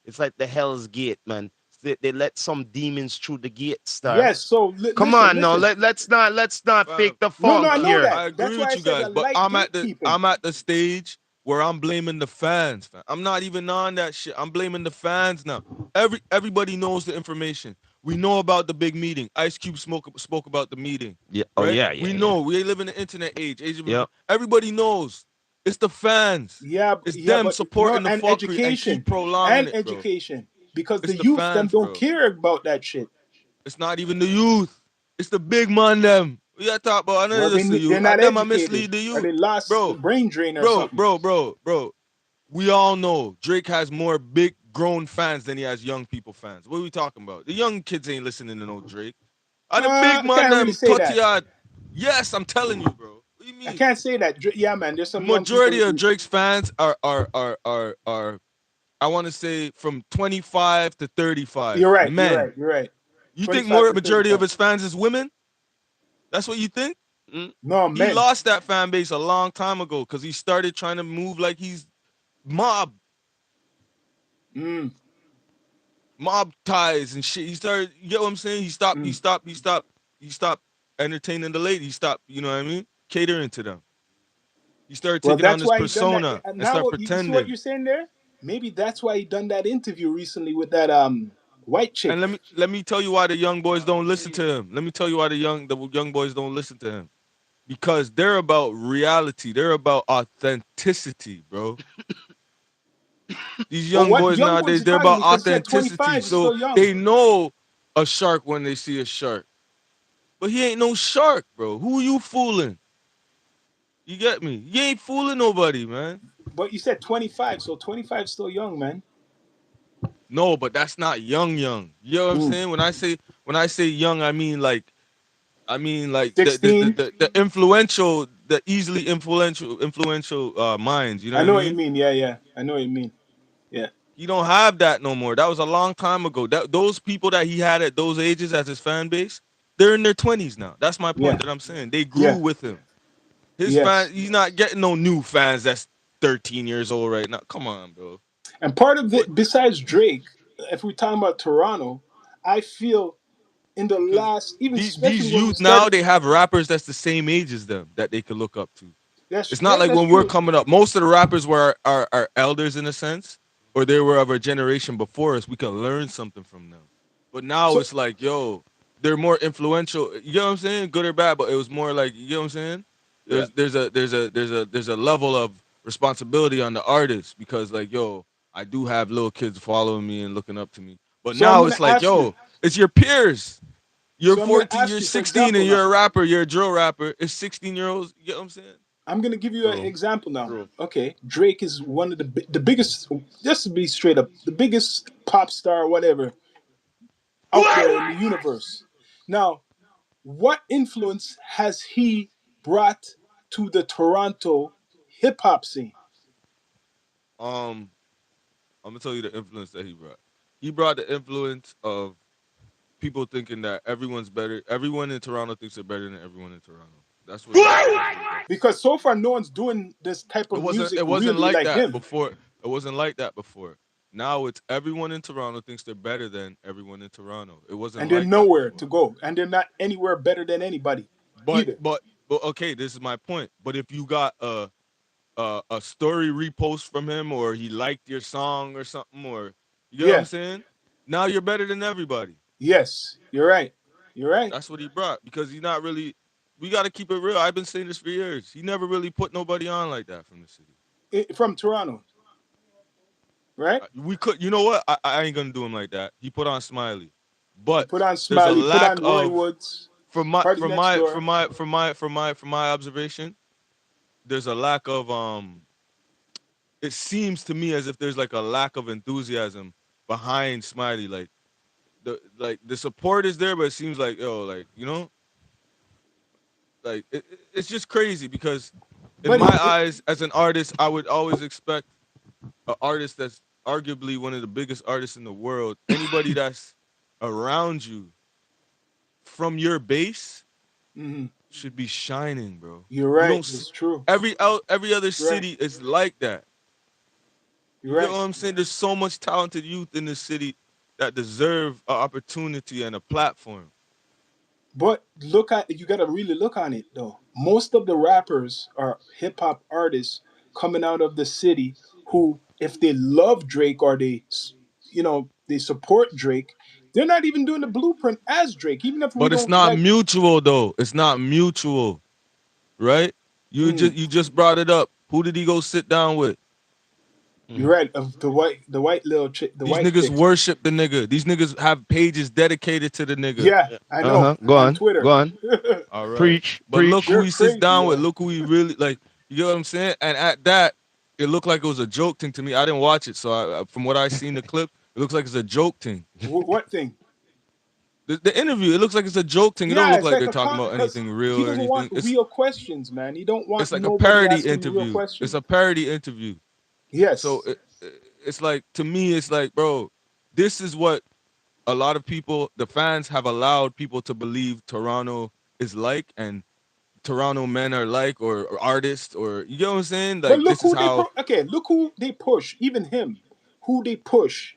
It's like the Hell's Gate, man. They let some demons through the gate, star. Yes. So Come listen, on, no, listen. let's not Fam, fake the No, no, funk I fam, know here. that. I That's agree why with I you said I guys, but like gatekeeping. I'm at the stage where I'm blaming the fans. Fam. I'm not even on that shit. I'm blaming the fans now. Everybody knows the information. We know about the big meeting. Ice Cube spoke about the meeting, Yeah. Oh right? yeah, We yeah, yeah. know. We live in the internet age. Yep. Everybody knows. It's the fans. Yeah, It's yeah, them but no, supporting the and fuckery and keep education, prolonging and it, bro. education, because It's the the youth them fans, don't bro. care about that shit. It's not even the youth. It's the big man them. We gotta talk about. I know Well, it's the they're youth. not Them I educated, mislead the or youth, they lost the bro, brain drain or something. bro. We all know Drake has more big grown fans than he has young people fans. What are we talking about? The young kids ain't listening to no Drake. Are the big I man can't really them say 30 that. odd? Yes, I'm telling you, bro. What do you I mean? can't say that. Yeah, man. There's The some young people. majority of Drake's fans are I want to say from 25 to 35 You're right. You're men. right. You're right. You think 25 more to majority of 35. his fans is women? That's what you think? Mm, No, He men. lost that fan base a long time ago because he started trying to move like he's mob, Mm, mob ties and shit. He started, you get what I'm saying? mm. He stopped entertaining the lady. He stopped, you know what I mean? Catering to them. He started Well, taking on that's this why he done that. persona and Now, start what you see what pretending. you're saying there? Maybe that's why he done that interview recently with that white chick. And let me tell you why the young boys don't listen to him. Let me tell you why the young boys don't listen to him. Because they're about reality. They're about authenticity, bro. These Well, young what boys young boys nowadays, you they're talking? about Because he said authenticity. 25 is So still young. they know a shark when they see a shark. But he ain't no shark, bro. Who you fooling? You get me? You ain't fooling nobody, man. But you said 25, so 25 is still young, man. No, but that's not young young. You know what I'm Mm. saying? When I say young, I mean like the the, the, 16. the the influential, the easily influential minds, you know I what I know what you mean? mean. Yeah, yeah. I know what you mean. Yeah. You don't have that no more. That was a long time ago. That those people that he had at those ages as his fan base, they're in their 20s now. That's my point Yeah. that I'm saying. They grew Yeah. with him. His Yes. fan, he's not getting no new fans that's 13 years old right now. Come on, bro. And part of What? it, besides Drake, if we're talking about Toronto, I feel in the Because last, even especially these when we youth now, started, they have rappers that's the same age as them that they could look up to. that's It's not yeah, like that's when we're true. coming up. Most of the rappers were are elders in a sense, or they were of a generation before us. We can learn something from them. But now So it's like, yo, they're more influential. You know what I'm saying? Good or bad, but it was more like, you know what I'm saying? yeah. There's a level of responsibility on the artist because like, yo, I do have little kids following me and looking up to me. But So I'm now gonna it's like, ask you. yo, it's your peers. You're So I'm gonna 14, ask you're you, for 16, and example, now. you're a rapper. You're a drill rapper. It's 16-year-olds. You know what I'm saying? I'm gonna give you an So, example now. bro. Okay, Drake is one of the biggest. Just to be straight up, the biggest pop star, whatever, out there in the universe. Now, what influence has he brought to the Toronto hip hop scene? Um, I'm gonna tell you the influence that he brought. He brought the influence of people thinking that everyone's better. Everyone in Toronto thinks they're better than everyone in Toronto. That's what he brought. Because so far, no one's doing this type It of wasn't music it wasn't really like like that him, before. It wasn't like that before. Now it's everyone in Toronto thinks they're better than everyone in Toronto. It wasn't and they're like that nowhere before. to go, and they're not anywhere better than anybody But either. but but okay, this is my point. But if you got a story repost from him, or he liked your song or something, or you know what I'm Yeah. saying? Now you're better than everybody. Yes, you're right. You're right. That's what he brought because he's not really. We got to keep it real. I've been saying this for years. He never really put nobody on like that from the city. From Toronto, right? We could, you know what? I ain't gonna do him like that. He put on Smiley, He but put on there's a Smiley, put lack on Roy of Woods, from my Party from Next my Door. from my from my from my from my observation. There's a lack of It seems to me as if there's like a lack of enthusiasm behind Smiley. Like the support is there, but it seems like, like it's just crazy because in But my eyes as an artist, I would always expect an artist that's arguably one of the biggest artists in the world, anybody that's around you from your base mhm, should be shining, bro. you're You right. don't see It's true. every other You're right. city is like that. You're You get right. what I'm saying? There's so much talented youth in this city that deserve an opportunity and a platform. But look at you got to really look on it though. Most of the rappers are hip hop artists coming out of the city who, if they love Drake or they support Drake, they're not even doing the blueprint as Drake. Even if we But it's don't not like, mutual though. It's not mutual, right? You just mm, you just brought it up. Who did he go sit down with? you're Mm. right. Of the white little chick, the These white niggas chick. worship the nigga. These niggas have pages dedicated to the nigga. Yeah, Yeah. I know Uh-huh. Go on on. Go Twitter. on. All right. Preach. But look Preach. who They're he sits crazy, down with. yo. Look who he really like. You know what I'm saying? And at that, it looked like it was a joke thing to me. I didn't watch it, so from what I seen the clip, it looks like it's a joke thing. What thing? The interview, it looks like it's a joke thing. It don't Yeah, look it's like like they're a talking about because anything he real or doesn't want anything. It's real questions, man. He don't want it's like a nobody parody asking real interview. It's questions. a parody interview. So Yes, it's like, to me, it's like, bro, this is what a lot of people, the fans, have allowed people to believe Toronto is like, and Toronto men are like, or artists, or you know what I'm saying? but Like look this is who they how. okay. Look who they push. Even him, who they push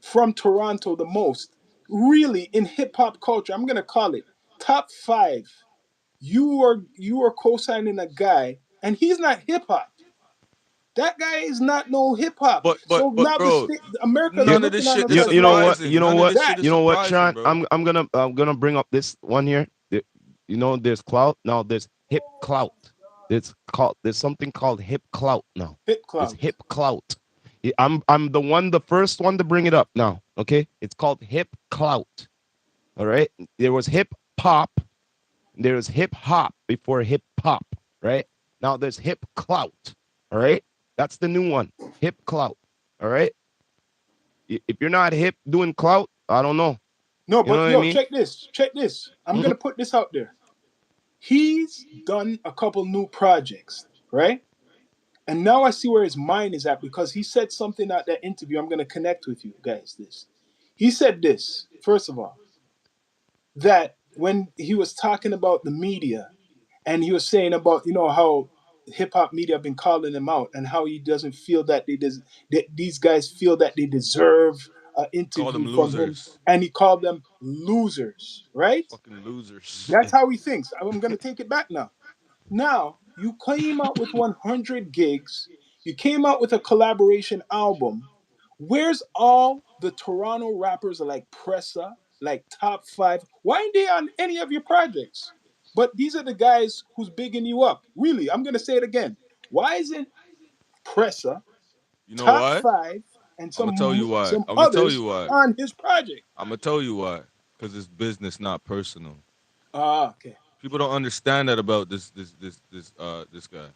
from Toronto the most. Really, in hip hop culture, I'm gonna call it top five. You are co-signing a guy, and he's not hip hop. That guy is not no hip hop. But So now the bro, state, America is You, none of this looking at shit us is you as you know like, what? surprising. You know None of what? this shit that. is You know what, surprising, Sean? bro. I'm gonna bring up this one here. There's clout now. There's hip clout. There's something called hip clout now. Hip There's clout. hip clout. I'm the first one to bring it up now. Okay, it's called hip clout. All right. There was hip hop. There was hip hop before hip hop. Right. Now there's hip clout. All right. That's the new one. Hip clout. All right. If you're not hip doing clout, I don't know. No, You know but what I yo, mean? check this. Check this. I'm Mhm. gonna put this out there. He's done a couple new projects, right? And now I see where his mind is at because he said something at that interview. I'm gonna connect with you guys. This. He said this, first of all, that when he was talking about the media and he was saying about how hip hop media have been calling him out and how he doesn't feel that that these guys feel that they deserve an Call them interview from him, losers. and he called them losers, right? Fucking losers. That's how he thinks. I'm going to take it back now. Now, you came out with 100 gigs. You came out with a collaboration album. Where's all the Toronto rappers like Pressa, like Top Five? Why aren't they on any of your projects? But these are the guys who's bigging you up. Really, I'm going to say it again. Why isn't Pressa, You know Top why? Five, and I'm gonna tell you why. some I'm gonna tell others you why. on his project? I'm gonna tell you why. Because it's business, not personal. Ah, okay. People don't understand that about this guy.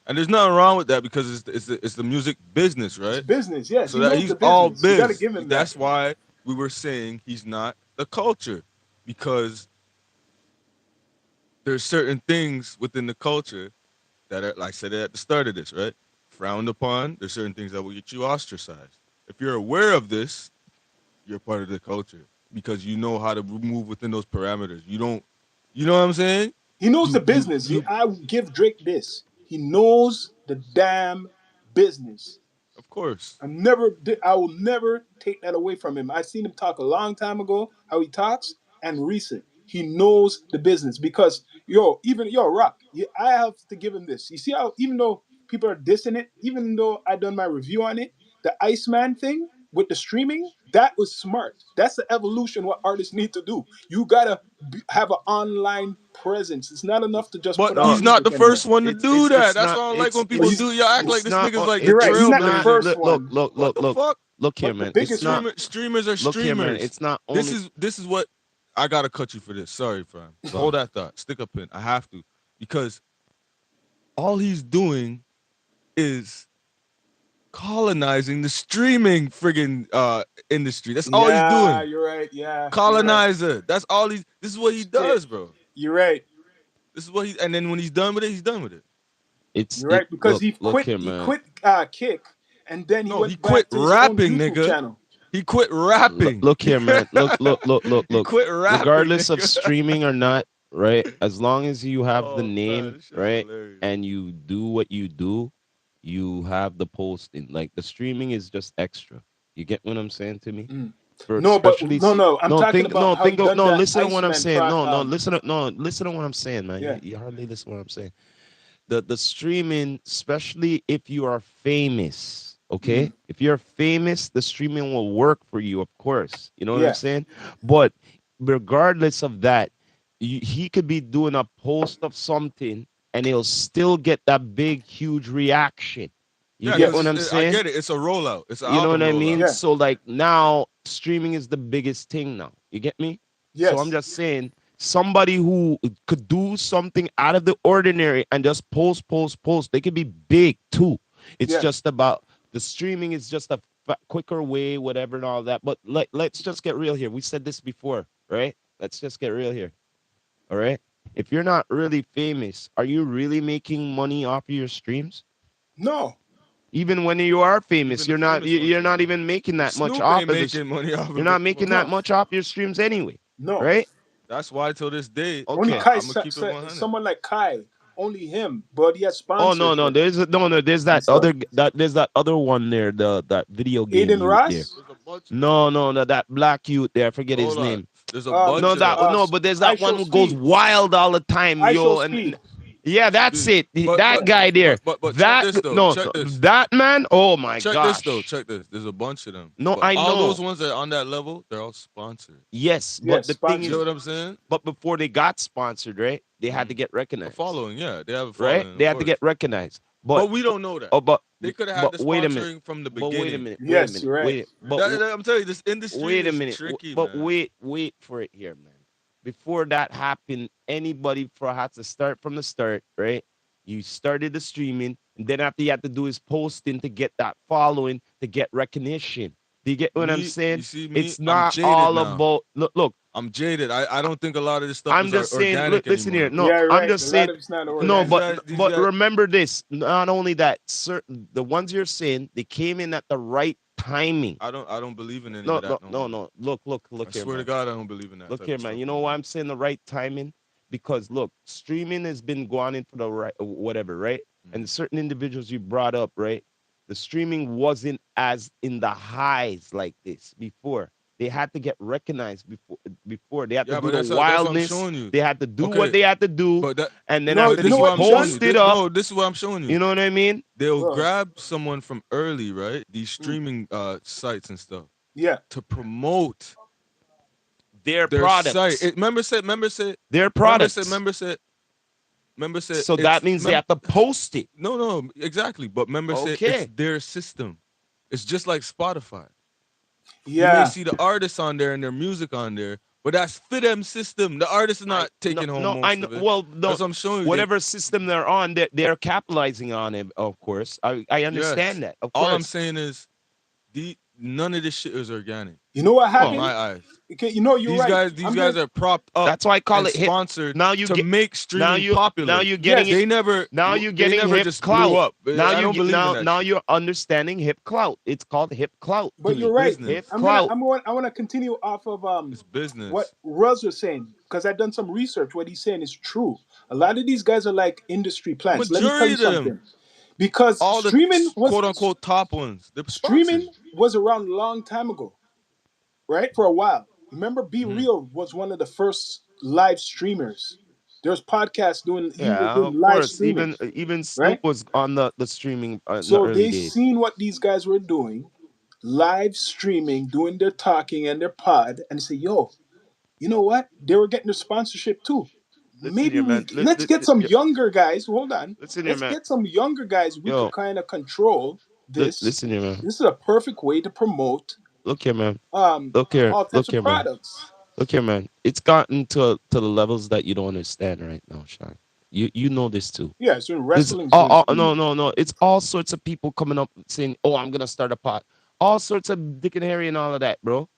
And there's nothing wrong with that because it's the music business, It's right? business. Yes, So he that knows he's the all business. You got to biz. give him that. That's why we were saying he's not the culture because there's certain things within the culture that are, like I said at the start of this, right? Frowned upon. There's certain things that will get you ostracized. If you're aware of this, you're part of the culture because you know how to move within those parameters. You don't, you know what I'm saying? He knows the You business. you. I give Drake this. He knows the damn business. Of course. I will never take that away from him. I seen him talk a long time ago, how he talks, and recent. He knows the business because even Rock, I have to give him this. You see how even though people are dissing it, even though I done my review on it, the Iceman thing with the streaming, that was smart. That's the evolution what artists need to do. You gotta have an online presence. It's not enough to just put But out No, he's not music the anymore. first one to do that. it's That's not why I don't like when But people he's do. Y'all act like it's this not nigga's like the You're right. He's not the not trailblazer. first look look one, look What look the look fuck? look here, but the man. It's biggest not one. Streamers are look here, man. streamers. It's not This only is this is what I gotta cut you for this. Sorry, fam. gone. Hold that thought. Stick a pin. I have to because all he's doing is colonizing the streaming friggin' industry. That's all he's Yeah, doing. you're right. Yeah, you're right. Colonizer. That's all he's. This is what he Shit, does, bro. you're right. This is what he. And then when he's done with it, he's done with it. You're It right because look he look quit. here, He man. quit Kick, and then he No, he went quit back to his own rapping, YouTube nigga. channel. He quit rapping. Look here, man. He Look. quit rapping, Regardless of nigga. streaming or not, right? As long as you have the Oh man, name, this shit's right, hilarious. and you do what you do, you have the posting. Like the streaming is just extra. You get what I'm saying to me? Mm. For No, but especially no. I'm talking about how he done no, that listen to what I'm Iceman saying. Listen to what I'm saying, man. Yeah. You hardly listen to what I'm saying. The streaming, especially if you are famous, Hmm. okay? If you're famous, the streaming will work for you, of course. You know what I'm Yeah. saying? But regardless of that, he could be doing a post of something and he'll still get that big, huge reaction. You Yeah, get Yes. what I'm because I saying? get it. It's a rollout. It's an You know what album I rollout. mean? Yeah. So like now streaming is the biggest thing now. You get me? So I'm Yes. just saying somebody who could do something out of the ordinary and just post, they could be big too. It's Yeah. just about the streaming is just a quicker way, whatever and all that. But let's just get real here. We said this before, right? Let's just get real here. All right. If you're not really famous, are you really making money off of your streams? No. Even when you are famous, Even the famous ones you're not don't. even making that much Snoop off ain't of this. making money off You're of it. not making that No. much off your streams anyway, No. right? That's why till this day, Only Okay. Kai, I'm gonna keep it 100. someone like Kai, only him, but he has Oh no, sponsorship there's and that stuff. there's that other one there, that video game Aiden youth there. Ross, There's a bunch of them. No, that black youth there. I forget his Hold on. name. There's a um, bunch No, of that them. uh, no, but there's I that one show who goes speed. wild all the time, I show yo, speed. yeah, that's it. But That but guy there. but check That this though. no, Check this. that man. Oh my Check this though. gosh. Check this. There's a bunch of them. No, But I all those know. ones that are on that level, they're all sponsored. Yes, but Yes, the thing You get is, sponsored. what I'm saying? but before they got sponsored, right? They had to Mhm. get A recognized, following, yeah. They have a right? following, They of had to course. get recognized. But But we don't know that. oh, They could have had the wait a minute. sponsoring from the But wait a beginning. minute. Wait a Yes, minute. you're right. But I'm telling you, this industry wait a is minute. tricky, But man. wait for it here, man. before that happened, anybody for had to start from the start, right? You started the streaming, and then after you had to do is posting to get that following, to get recognition. Do you get what I'm Me, you saying? see me, It's I'm not jaded all now. about look. I'm jaded. I don't think a lot of this stuff I'm is just saying, organic listen here. anymore. No, Yeah, I'm right. A just lot saying, of it's not Because no, these organic. but guys, these but guys, remember this. Not only that, certain the ones you're saying, they came in at the right timing. I don't believe in any No, of no, that no no, more. no. I Look here, swear to man. God, I don't believe in that Look type here, of man. stuff You no know why more. I'm saying the right timing? Because look, streaming has been going in for the right whatever, right? And Mm. certain individuals you brought up, right? The streaming wasn't as in the highs like this before. They had to get recognized before. They had to Yeah, do but the that's what I'm wildness. showing you. They had to do what Okay, they had to do. but that And then No, but after you they know this is what what get I'm you showing done, you. posted up, No, this is what I'm showing you. you know what I mean? They'll bro? grab someone from early, right? These Mm, streaming sites and stuff yeah, to promote Their their site. products. Their Member said, products. member said, member said, So that means they have to post it. no, no, exactly. But member said it's Okay. their system. It's just like Spotify. You may yeah. see the artists on there and their music on there, but that's for them system. The artist is I not no taking home no I most know of it. well no That's what I'm showing you. They whatever system they're on, they're capitalizing on it, of course. I yes. understand that, of All I'm course. saying is none of this shit is organic You know what in No, happened? my eyes. Okay, you know you're right. These I'm guys gonna. are propped up that's why I call and it hip. sponsored Now you to get make now streaming you now popular. you're getting it. Yes, Now you're They getting never hip just blew clout. up. I don't believe in that Now shit. you're understanding hip clout. It's called hip clout to but It's you're me. right. Hip business. clout. I want to continue off of It's what business. Russ was saying because I've done some research. What he's saying is true. A lot of these guys are like industry plants. Let me tell Majority you of them, something. Because all the quote unquote top ones, they're sponsored. streaming was around a long time ago, right? For a while. Remember, Be Mhm. Real was one of the first live streamers. There's podcasts doing he was Yeah, doing of live course. streaming, Even Snoop right? was on the streaming in the So early they days. seen what these guys were doing, live streaming, doing their talking and their pod, and say, "Yo, you know what? They were getting their sponsorship too. Listen Maybe here, man. let's get some younger guys. Hold on, Listen here, let's man. get some younger guys. We could Yo, kind of control this. listen here, man. This is a perfect way to promote Look here, man. Look here. all types Look of here, man. products. Look here, man. It's gotten to the levels that you don't understand right now, Sean. You know this too. Yeah, it's doing There's wrestling's doing no streaming. no no. It's all sorts of people coming up saying, "Oh, I'm gonna start a pot." All sorts of Dick and Harry and all of that, bro.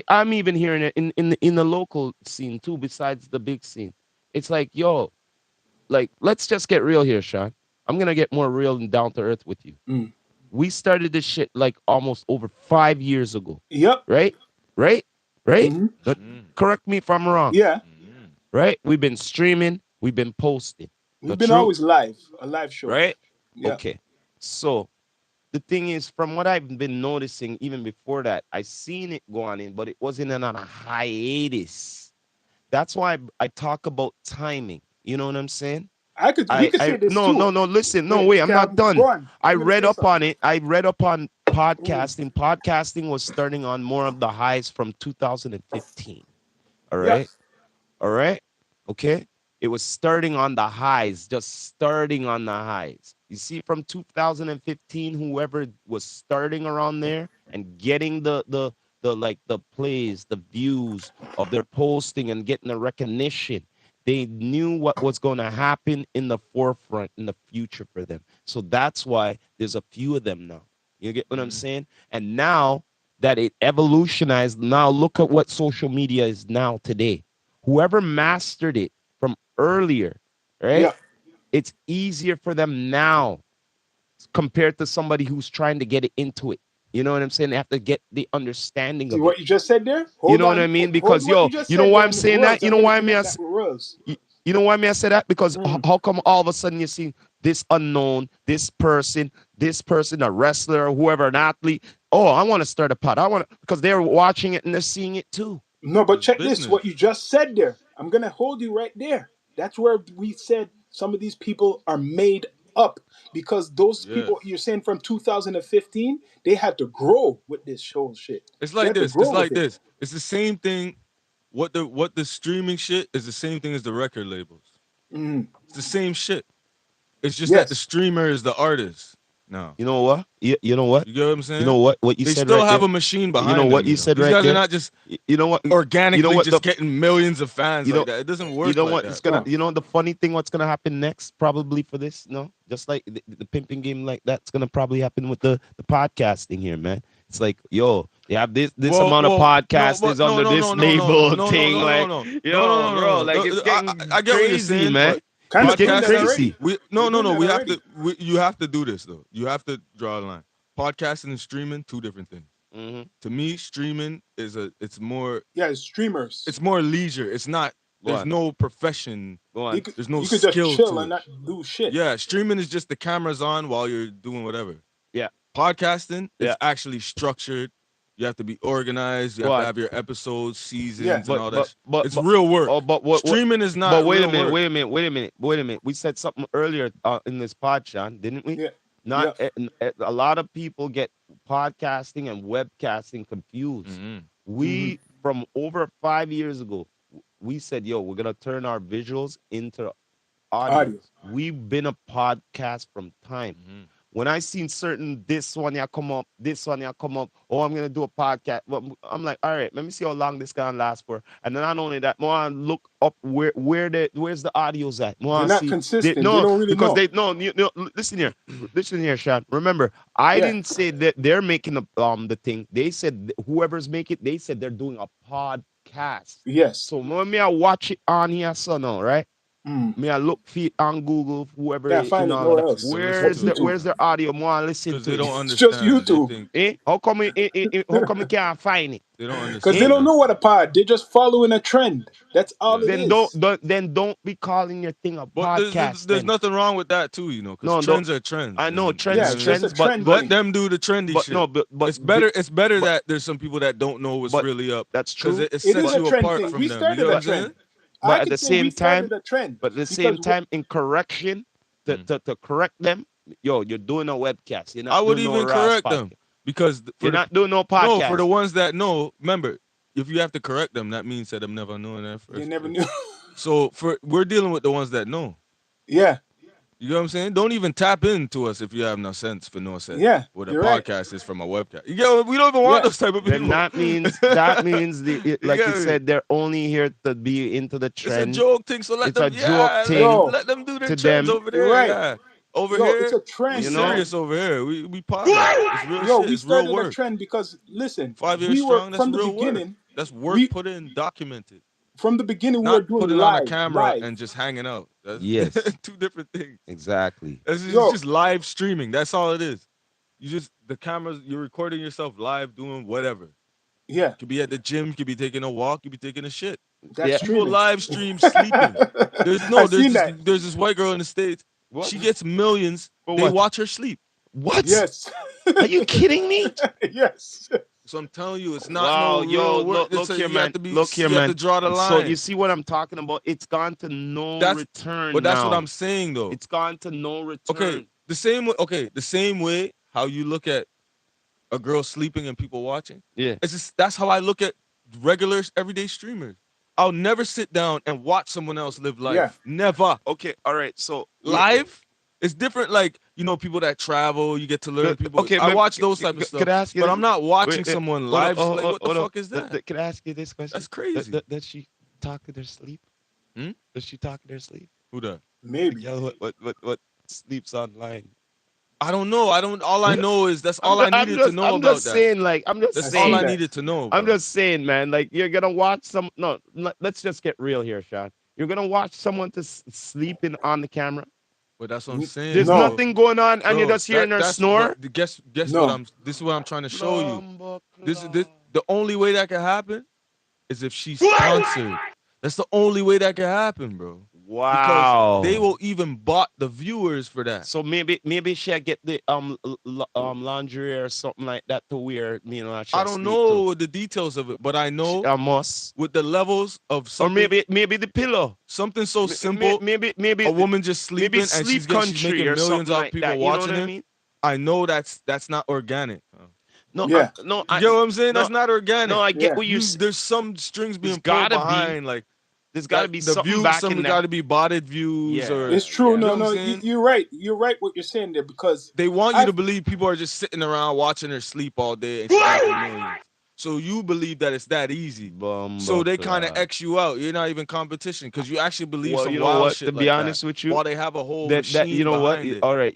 I'm even hearing it in the local scene too. Besides the big scene, it's like, yo, like let's just get real here, Sean. I'm gonna get more real and down to earth with you. Mm. We started this shit like almost over 5 years ago, Yep. right? Right? Right? Hmm. But Mm, correct me if I'm wrong, Yeah, mm. right? We've been streaming, we've been posting. we've The been true, always live, a live show. right? Yeah. Okay. So the thing is, from what I've been noticing, even before that, I seen it go on in, but it wasn't on a hiatus. That's why I talk about timing. You know what I'm saying? We could say this No, too. no, no. Listen, no, Wait, wait. I'm not Calvin, go done. on. I You're gonna read say up something. on it. I read up on Mm. podcasting. Podcasting was starting on more of the highs from 2015. All Yeah. right. All right. Okay. It was starting on the highs, just starting on the highs. You see, from 2015, whoever was starting around there and getting the like the plays, the views of their posting and getting the recognition, they knew what was going to happen in the forefront in the future for them. So that's why there's a few of them now. You get what I'm Mhm. saying? And now that it evolutionized, now look at what social media is now today. Whoever mastered it from earlier, right? Yeah. It's easier for them now compared to somebody who's trying to get it into it. You know what I'm saying? They have to get the understanding See of it. what you just said there? You Hold know what I on. mean? Hold Because what you yo, just you know said why there I'm on saying that? Rose. You I'm know gonna why connect that with Rose. you know why me I say that? Because Mm. how come all of a sudden you see this person, a wrestler or whoever, an athlete? Oh, I want to start a pot. I want to because they're watching it and they're seeing it too. No, but It's check this. What business. you just said there. I'm gonna hold you right there. That's where we said some of these people are made up because those Yes. people you're saying from 2015, they had to grow with this show shit. It's They like had to this. It's grow with like it. this. It's the same thing. What the streaming shit is the same thing as the record labels. Mm. It's the same shit. It's just that the Yes. streamer is the artist. No. You know what? You know what? You get what I'm You saying? know what you They said still right have there? a machine You know behind what them. you said These right guys are there? not just You know what? organically What just getting millions of fans you know like that. It doesn't you work know like what it's that. gonna No. you know the funny thing what's gonna happen next probably for this, no, just like the pimping game, like that's gonna probably happen with the podcasting here, man. It's like, yo, they have this amount of No, but podcasters under this label thing, like, yo, bro, like it's getting I get what you're crazy, saying, but man. Kind It's of doing getting that podcasting, already. crazy. We're doing no, that we have already. to. You have to do this though. You have to draw a line. Podcasting and streaming, two different things. Hmm. To me, streaming Yeah, it's streamers. it's more leisure. It's not. Go There's on, no profession. go You on. could There's no you could just skill chill to and it. not do shit. Yeah, streaming is just the cameras on while you're doing whatever. Yeah, Podcasting yeah. is actually structured. You have to be organized. You Go have to on. have your episodes, Yeah. seasons, and But all that. but but It's but real work. oh, what? Streaming is But not wait a real minute, work. wait a minute, wait a minute, wait a minute. We said something earlier in this pod, Sean, didn't we? Yeah. Not Yeah. a lot of people get podcasting and webcasting confused. Mhm. Hmm. We from over 5 years ago, we said, "Yo, we're gonna turn our visuals into audio." Audio. We've been a podcast from time. Mhm. When I seen certain this one yeah come up, this one yeah come up, oh, I'm gonna do a podcast. Well, I'm like, all right, let me see how long this gonna last for. And then not only that, more I look up where's the audios at. More They're I not see consistent. They no, don't really because know. they no, listen here, Sean. Remember, I Yeah. didn't say that they're making the thing. They said whoever's making it, they said they're doing a podcast. Yes. So when me I watch it on here, so now, right? Mm. Me I look feed on Google, whoever Can't find in it all of nowhere that. You have else. to listen Where's to the it YouTube. where's sometimes the audio? More listen because to they it. don't It's just understand. They YouTube. think How come how come you can't find it? they don't Because they Eh? understand don't that. know what a pod. They're just following a trend. That's all Yeah. it Then is. don't be calling your thing a But podcast there's then. nothing wrong with that too, you know, because No, don't. trends are trends, I know and you trends Yeah, know is what it's I just mean. a trends, but trend but Let thing. them do the trendy but shit. no, It's better. It's better but that there's some people that don't know what's but really up that's because true. it It is sets a you trend apart thing. from We them. You started get what a I'm saying? trend. I But at could the say we same started time, a trend but at the because same time, in correction, Mm. to correct them, yo, you're doing a webcast. You're I not would doing no even Ross correct them podcast. because You're for the not doing no no for the podcast. ones that know, remember, if you have to correct them, that means that I'm never knowing that they first never place. knew. So we're dealing with the ones that know. Yeah, You know what I'm saying? Don't even tap into us if you have no sense for no sense. yeah, What a you're right. podcast is from a webcast. You get what, we don't even want Yeah, those type of Then people. that means You like you get me? said, they're only here to be into the It's a trend. joke thing, so let It's a them joke yeah, thing yo, let them do their to trends them, over you're there. right. Yeah. Over Yo, it's here, a we you trend, know. man. serious over here. We popping. It's real Yo, shit. we It's real started a work. trend because listen, 5 years we were strong, that's from the real work. beginning. That's work We put in, documented. we were Not doing putting on a live, camera live. and just hanging out. That's Yes, two different things. exactly. It's Yo, just live streaming. That's all it is. You just the cameras, you're recording yourself live doing whatever. yeah, Could be at the gym, could be taking a walk, could be taking a shit. that's Yeah. People streaming. live stream sleeping. I seen that. There's this white girl in the States. What? She gets millions. For They what? watch her sleep. What? Yes, Are you kidding me? yes. So I'm telling you, it's not Wow, no yo, real work. look here, You have man. to be Look here, you have to man. draw the So you line. see what I'm talking about? It's gone to no That's return but that's what now. I'm saying though. It's gone to no return. Okay, the same way how you look at a girl sleeping and people watching. Yeah. It's just that's how I look at regular everyday streamers. I'll never sit down and watch someone else live life. Yeah. Never. Okay. All right. So Live is different. Like people that travel, you get to learn people. Okay. I watch those type of stuff. Could I ask you? But this? I'm not watching Wait, someone hold on, live. hold Like, on, what the hold on. fuck is that? Can I ask you this question? That's crazy. Does she talk in her sleep? Hmm? Does she talk in her sleep? Who that? Maybe. Yeah. What sleeps online? I don't know. All I know is that's all I needed to know I'm about just that. saying, like, I'm just That's I all seen I saying. that. needed to know. I'm Bro. just saying, man. Like, you're gonna watch some. No, let's just get real here, Sean. You're gonna watch someone to sleeping on the camera. But that's what I'm saying. There's No. nothing going on, and you're Bro, just hearing her that's snore. but guess No. what this is what I'm trying to show you. Bumbo This clock. the only way that can happen is if she's sponsored. That's the only way that can happen, bro. Wow. Because they will even bought the viewers for that. So maybe she'll get the laundry or something like that to wear. You know, I don't know the details of it, but I know I must. with the levels of Or something, maybe the pillow. something so simple, Maybe a woman just sleeping maybe and sleep she's country making or millions something off like people that. You know watching what I it. mean? I know that's not organic. No, Yeah. no, You get what I'm saying? no, That's not organic. no. I get Yeah. what you. There's some strings being pulled gotta be. behind, like there's got to be the something views, back some in got that. to be botted views, or It's Yeah, true. yeah. you know No, what I'm no, saying. you're right. You're right what you're saying there because They want you I to believe people are just sitting around watching her sleep all day and she's making millions. So you believe that it's that easy. So they kind of Bumbleclad. X you out. You're not even competition because you actually believe Well, some you know wild what? To shit be like that honest with you, while they have a whole that you machine know what? behind it. All right,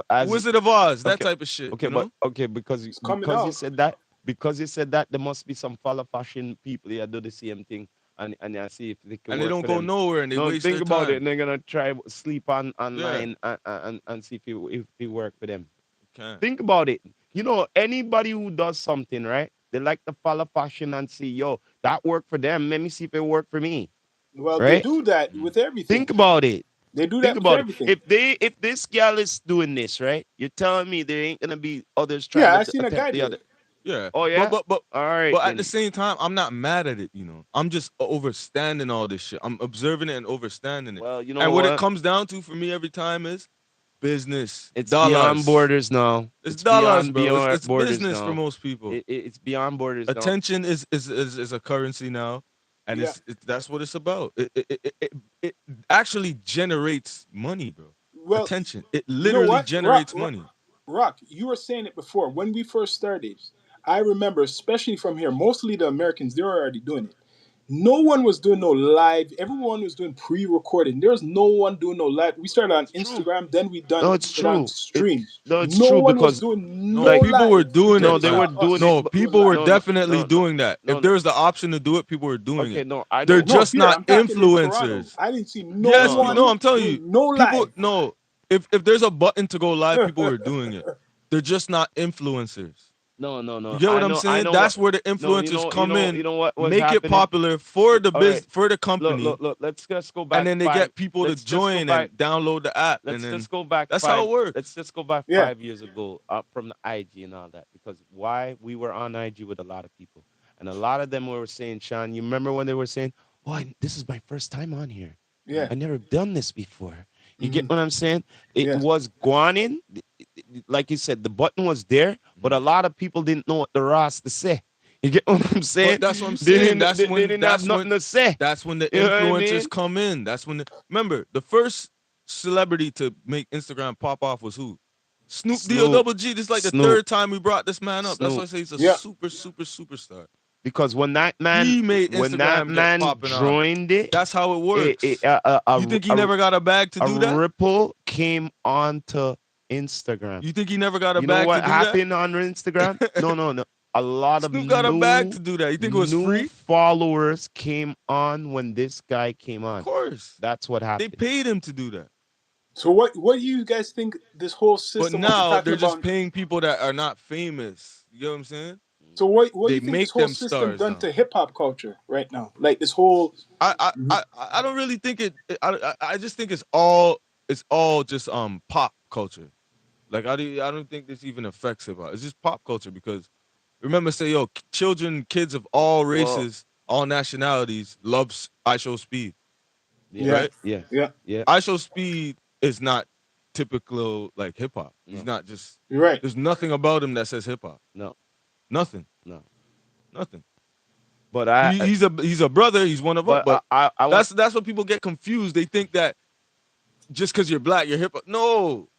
as Wizard of Oz, that okay, type of shit, okay, you but know? okay, it's coming because you out. said that, there must be some follow fashion people here do the same thing, and I see if they can And they work don't for go them. nowhere and they No, waste think their about it. time. And they're gonna try sleep Yeah, online and see if it work for them. can. Think about it. Anybody who does something right, they like to follow fashion and see, yo, that worked for them. Let me see if it worked for me. Well, they Right? do that Mm. with everything. Think about it. They do Think that with about it. everything. If this gal is doing this, right? You're telling me there ain't gonna be others trying Yeah, to I seen a guy attempt the do other. it. Yeah. Oh But yeah. but but All right but at the then. same time, I'm not mad at it, you know. I'm just overstanding all this shit. I'm observing it and overstanding it. Well, you And know what it what? comes down to for me every time is business, It's beyond dollars. borders now. It's It's dollars, beyond bro. beyond It's borders business for now. most people. It's beyond borders now. Attention is a currency now, and Yeah. that's what it's about. It actually generates money, bro. Well, Attention. It you know literally what, Rock, generates money. Rock, you were saying it before when we first started. I remember, especially from here, mostly the Americans, they were already doing it. No one was doing no live. Everyone was doing pre-recording. There was no one doing no live. We started on It's true. Instagram, then we done No, it's it on true. stream. It's No true one was because doing no No, like people were live doing until no, it, we they fam. were saw doing it, us No, but doing people were live. definitely doing that. no, If no. there was the option to do it, people were doing Okay, it. no, I They're know. No, just here not I'm talking in Toronto. influencers. I didn't see no Yes, No, no. no, one I'm telling you, doing no people live. no. If there's a button to go live, people were doing it. They're just not influencers. No, no, You no. get what I'm I saying? know what. That's where the No, influencers come in, you know what was make it happening. popular for the All right, for the look, company, look. Let's just go and back then they five. get people to Let's just go join back. and download the app, and Let's then just go back that's how five. it works. Let's just go back Yeah, 5 years ago, from the IG and all that. Because why we were on IG with a lot of people, and a lot of them were saying, Sean, you remember when they were saying, "Oh, this is my first time on here. yeah, I never done this before." You get hmm what I'm saying? It yeah. was guanin, like you said, the button was there, but a Mhm. lot of people didn't know what the Ras to say. You get what I'm But saying? that's what I'm They saying. didn't, they didn't have nothing to say. That's when the You know what I influencers mean? come in. That's when remember the first celebrity to make Instagram pop off was who? Snoop D-O Snoop, double G. This is like the Snoop, third time we brought this man up. That's why I Snoop. say he's a Yeah. superstar. Because He made when that Instagram get man popping off. joined it, That's how it works. You think he a never got a bag to a do that? ripple came onto Instagram. You think he never got a You know bag to what do that? happened on Instagram? No, no, no. A lot of Snoop got a bag to do that. You think it was new free? followers came on when this guy came Of on. course. That's what They happened. paid him to do that. So what do you guys think this whole But system? What you're now talking they're just about? paying people that are not famous. You get what I'm saying? So what do They you think this make whole them system stars done now. to hip hop culture right now? Like this whole. I don't really think I just think it's all just pop culture. Like I don't think this even affects hip hop. It's just pop culture because remember say yo children kids of all Well, races all nationalities loves I Show Speed, yeah, Yeah, right? yeah, yeah, yeah. I Show Speed is not typical like hip hop. He's No, not just you're right. there's nothing about him that says hip hop. no, Nothing. no. Nothing. But I, He's a brother. He's one of us. but But I want. that's what people get confused. They think that just because you're black, you're hip hop. No,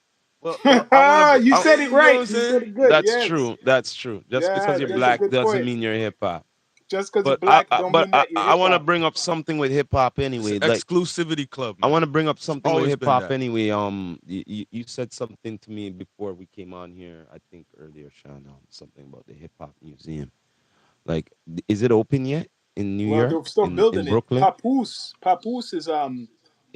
I want to. You said it you know what right. I'm You said saying? it good. That's Yes. true. That's true. Just because Yeah, you're Yeah, that's a black good doesn't point. mean you're hip hop. Just because you're But black don't mean that you're I hip want to hop. bring up something with hip hop it's an anyway. Like exclusivity club, I man. want to bring up It's something with always hip been hop that. anyway. You said something to me before we came on here. I think earlier, Sean, something about the hip hop museum. Like, is it open yet in New Well, York, they're still in building it. Brooklyn? Papoose is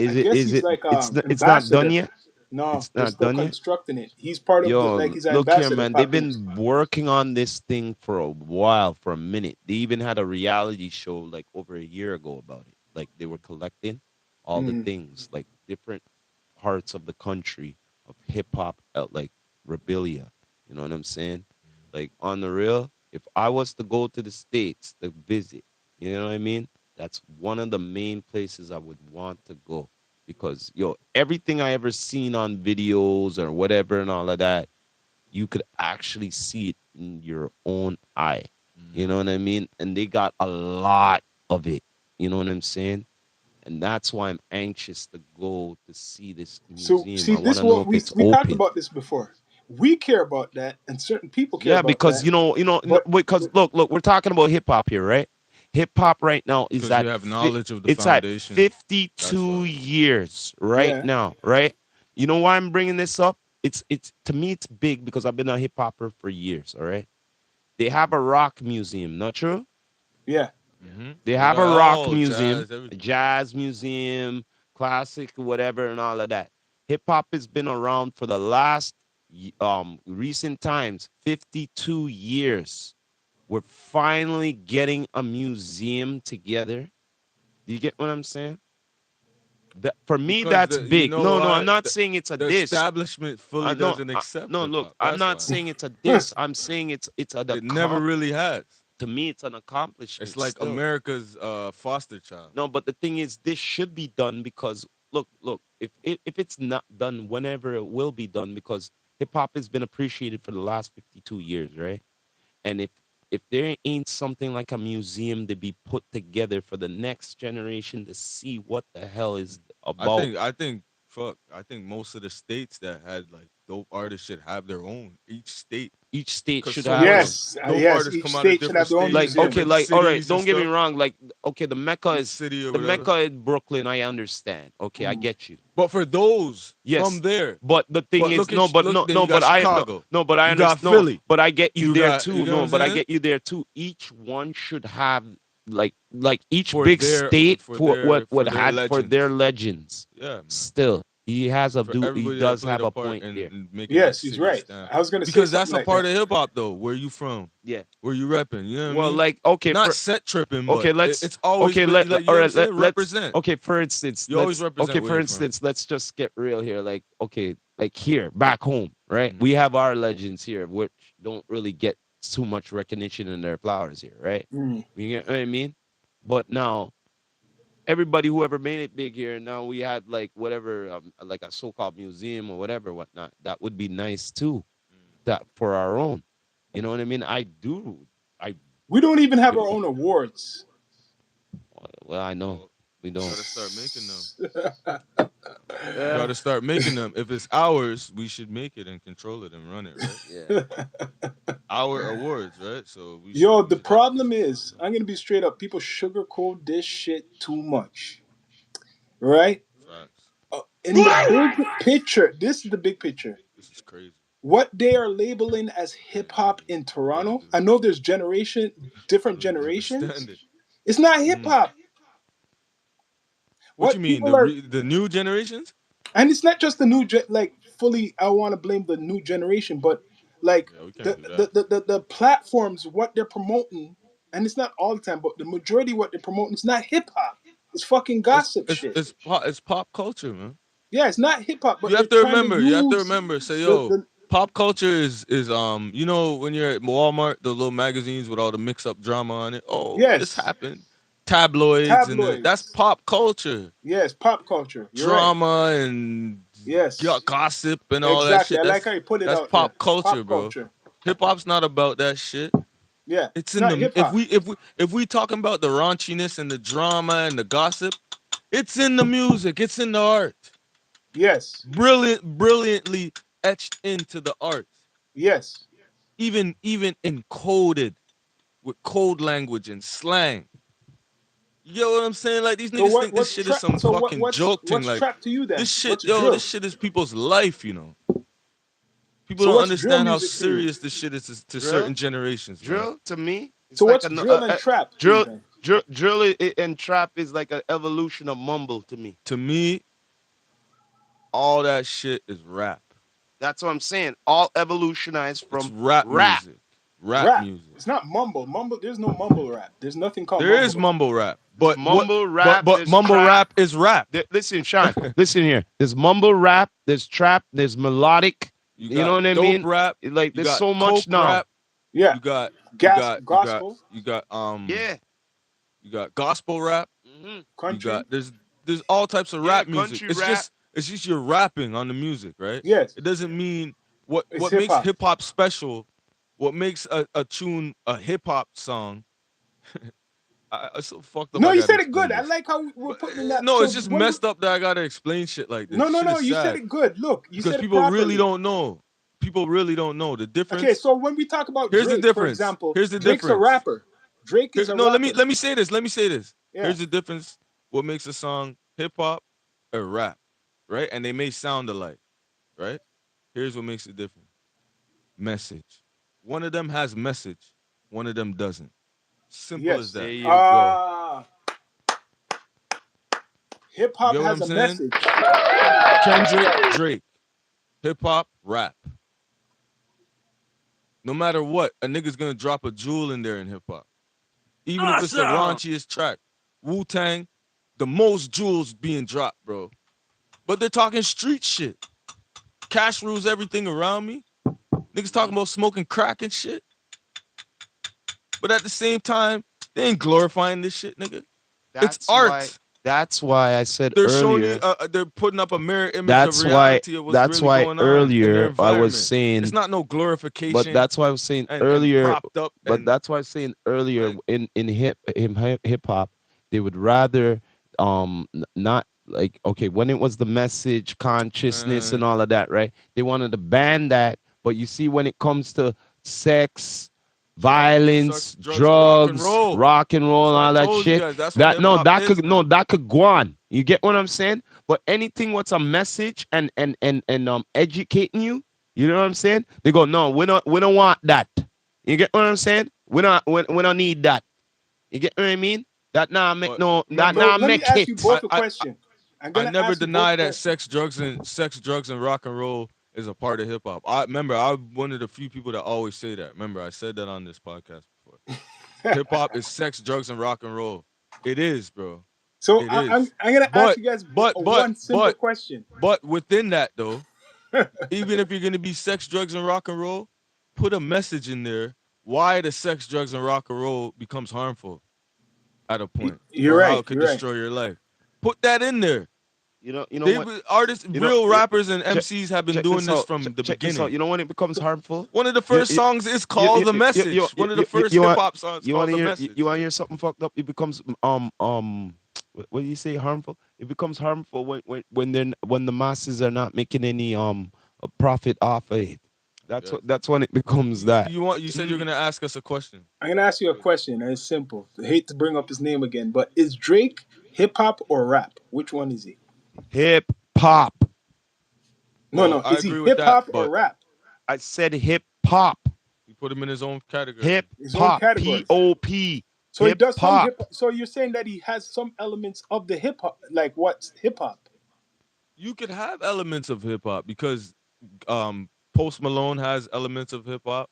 I guess Is he's it? like It's not done ambassador. yet. No, It's they're not still done yet. constructing it. He's part of the like Yo, he's look here, ambassador. man. They've Papoose. been working on this thing for a while, for a minute. They even had a reality show like over a year ago about it. Like they were collecting all the Mm. things, like different parts of the country of hip hop, like rebellia. You know what I'm saying? Like on the real, if I was to go to the States to visit, you know what I mean? That's one of the main places I would want to go because yo, everything I ever seen on videos or whatever and all of that, you could actually see it in your own eye. You Mhm. know what I mean? And they got a lot of it. You know what I'm saying? and that's why I'm anxious to go to see this So museum. see, I want this to know what if it's we talked open. about this before. We care about that, and certain people care Yeah, about because that. But because look, we're talking about hip hop here, right? Hip hop right now is Because you at have knowledge of the it's at foundation. That's 52 why. years right yeah, now, right? You know why I'm bringing this up? It's to me it's big because I've been a hip hopper for years, all right? They have a rock museum, not true? yeah, They They have a got rock all museum, jazz, a everything. jazz museum, classic, whatever, and all of that. Hip hop has been around for the last recent times, 52 years. We're finally getting a museum together. Do you get what I'm saying? That, for me, Because that's the you big. know No, no, I'm why not saying it's a the diss. establishment fully No, doesn't accept no. hip Look, hop. I'm That's not why. saying it's a diss. I'm saying it's an It never really has. to me, it's an It's accomplishment like still. America's foster child. No, but the thing is, this should be done because look, if it's not done, whenever it will be done, because hip hop has been appreciated for the last 52 years, right? And if there ain't something like a museum to be put together for the next generation to see what the hell is about, I think fuck. I think most of the states that had like dope artists should have their own. Each state, each state because should so have much one. yes, dope yes. artists Each come out of state should different have their own states Like and museum. okay, different like all right, cities and don't get me stuff. wrong. Like okay, the Mecca Each is city or the whatever. Mecca in Brooklyn. I understand. Okay, I Mm. get you. But for those from Yes, there, but the thing but is, look no, at but look. no, Then no, you got but I no, Chicago, no, but I you got understand. No, Philly, but I get you you there got you too. know what No, I'm but I saying? get you there too. Each one should have like each For big their state for what for their had for their legends. legends. Yeah, man. Still, For he everybody that does played have a a part point there. in making that Yes, he's city right. stand. I was gonna say Because something that's a like part that. of hip hop though. Where you from? Yeah. Where you repping? You know what I Well, mean? like okay, Not for set tripping, but okay, let's it's always okay, been let like you all know what I'm right, saying? let's Represent. okay, for instance, You always represent where you're from. let's just get real here. Like, okay, like here, back home, right? Hmm. We have our legends here, which don't really get too much recognition in their flowers here, right? Mm. You get what I mean? But now everybody who ever made it big here, now we had like whatever, like a so-called museum or whatever, whatnot. That would be nice too. That for our own. You know what I mean? I We don't even have you our own awards. well, I know Well, we we don't. gotta start making them. We Yeah. gotta start making them. If it's ours, we should make it and control it and run it, right? Yeah. Our awards, right? So Yo, we the should have problem control is, I'm gonna be straight up. People sugarcoat this shit too much, right? facts. In the big picture, this is the big picture. This is crazy. What they are labeling as hip hop in Gotta Toronto, do I know there's different gotta understand generations. it. It's not hip Mhm. hop. What you What mean? people are, The new generations? and it's not just the like fully. I want to blame the new generation, but like Yeah, we can't the do that. the platforms, what they're promoting, and it's not all the time, but the majority what they're promoting is not hip hop. It's fucking gossip shit. It's pop culture, man. Yeah, it's not hip hop, but You they're have to trying to remember. You have to use remember. Say, yo, the pop culture is you know when you're at Walmart, the little magazines with all the mix up drama on it. Oh, this yes, happened. Tabloids and that's tabloids. pop culture. Yes, pop culture. You're right. Drama and Yes, gossip and all that exactly. shit. I like how you put it That's out there. pop culture, Pop bro. culture. Hip hop's not about that shit. Yeah, It's it's in not the hip hop. if we talking about the raunchiness and the drama and the gossip, it's in the music, it's in the art. Yes, Brilliantly etched into the art. yes. Even encoded with code language and slang. You know what I'm saying? Like these So niggas think this shit is some fucking joke thing. what's Like trap to you this then? shit, What's yo, this drill? shit is people's life, you know. People So don't what's drill understand how music to you? serious this shit is to certain Drill, generations, man. drill to me, So it's like what's drill and trap to you drill, then? and trap is like an evolution of mumble to me. To me, all that shit is rap. That's what I'm saying. All evolutionized It's from rap rap. music. Rap Rap. music. It's not mumble. Mumble. There's no mumble rap. There's nothing called There is mumble. mumble rap, There's but what? mumble rap. But There's mumble trap. rap is rap. Listen, Sean. Listen here. There's mumble rap. There's trap. There's melodic. You You know got what I dope mean? rap. Like You there's got so coke much now. rap. Yeah. You got Gospel. Yeah. you got gospel rap. You Country. got there's all types of Yeah. rap music. Country rap. It's just you're rapping on the music, right? Yes. It doesn't mean It's what hip makes hop. hip hop special. What makes a tune a hip hop song It's so fucked up. No, I you gotta said it explain good. I this. like how we're But putting in that. no, So it's just when we, messed up that I gotta explain shit like this. no, Shit no, is you said sad it good. Look, you because said it people really properly. don't know. People really don't know the Okay, difference. so when we talk about Here's the Drake, for difference. example, Here's the Drake's a difference. rapper. Drake is a No, rapper. let me say this. Let me say this. Yeah. Here's the difference. What makes a song hip hop or rap, right? And they may sound alike, right? Here's what makes it different. Message. One of them has message. One of them doesn't. Simple as Yes. There that. you go. Hip You hop get what has I'm a saying? message. Kendrick, Drake, hip hop, rap. No matter what, a nigga's gonna drop a jewel in there in hip hop. Even if it's the Awesome. raunchiest track. Wu Tang, the most jewels being dropped, bro. But they're talking street shit. Cash rules everything around me. Niggas talking about smoking crack and shit. But at the same time, they ain't glorifying this shit, nigga. It's That's why. art. That's why I said They're showing you, earlier. they're putting up a mirror image of That's why. reality of what's That's really why going on in their earlier I was environment. It's saying. not no But glorification that's why I was saying and earlier. propped up But and that's why I was saying earlier like, in hip hop, they would rather not like, okay, when it was the message consciousness and man, all of that, right? They wanted to ban that, but you see when it comes to sex, sex, violence, drugs, and drugs, rock and roll, That's and what I all that told you shit, guys. That's what that hip no, hop that is could no, now. that could go on. You get what I'm saying? But anything what's a message and educating you, you know what I'm saying? They go, no, we don't want that. You get what I'm saying? We don't need that. You get what I mean? But That remember, So now let me make ask you it. both a I question. I'm I gonna never ask you both a deny that question. sex, drugs, and rock and roll is a part of hip hop. I remember I'm one of the few people that always say that. Remember, I said that on this podcast before. Hip hop is sex, drugs, and rock and roll. It is, bro. So It I'm is. I'm gonna ask But you guys but a but one simple but question. but within that though, even if you're gonna be sex, drugs, and rock and roll, put a message in there why the sex, drugs, and rock and roll becomes harmful at a point, You're or how right. it could You're right. destroy your life. Put that in there. You know They what? artists, You know, real rappers and check, MCs have been check doing this this out. from the Check this out. beginning. You know when it becomes harmful? One of the You first you songs is you called "The Message." One of the first you hip want hop songs you want called to "The hear Message." you want to hear something fucked up? It becomes what do you say, harmful? It becomes harmful when the masses are not making any a profit off of it. Yes. That's when it becomes that. You said you're gonna ask us a question. I'm gonna ask you a question, and it's simple. I hate to bring up his name again, but is Drake hip hop or rap? Which one is he? Hip hop. No, Well, no. I Is he agree with hip that, hop or but rap? I said hip hop. you put him in his own category. Hip His own hop. P categories. O P. So he Hip does some hop. hip. So you're saying that he has some elements of the hip hop, like what's hip hop? You could have elements of hip hop because Post Malone has elements of hip hop.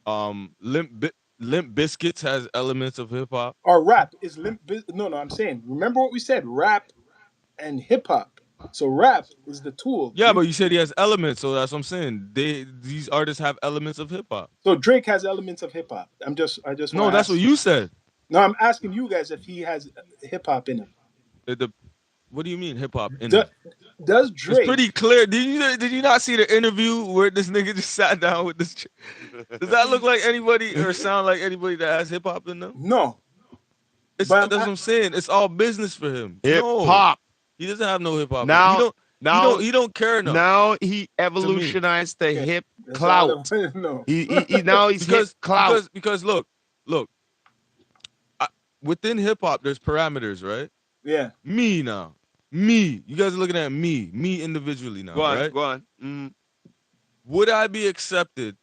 Um, Limp Biscuits has elements of hip hop. Or rap is no, no. I'm saying. Remember what we said: rap and hip hop. So rap is the tool. Yeah, but you said he has elements, so that's what I'm saying. These artists have elements of hip hop. So Drake has elements of hip hop. I just No, want to that's what ask. you said. No, I'm asking you guys if he has hip hop in him. The what do you mean hip hop in Do, him? does It's Drake? pretty clear. Did you not see the interview where this nigga just sat down with this? Does that look like anybody or sound like anybody that has hip hop in them? No, It's but that's what I'm saying. It's all business for him. Hip No, hop. he doesn't have no hip hop in him. He Now don't. He now don't. He don't care enough now he to me evolutionized the okay, hip that's all I want clout. to know. He now he's hip clout. because look I, within hip hop there's parameters, right? Yeah, Me now, me. You guys are looking at me individually now, right? Go on. Would I be accepted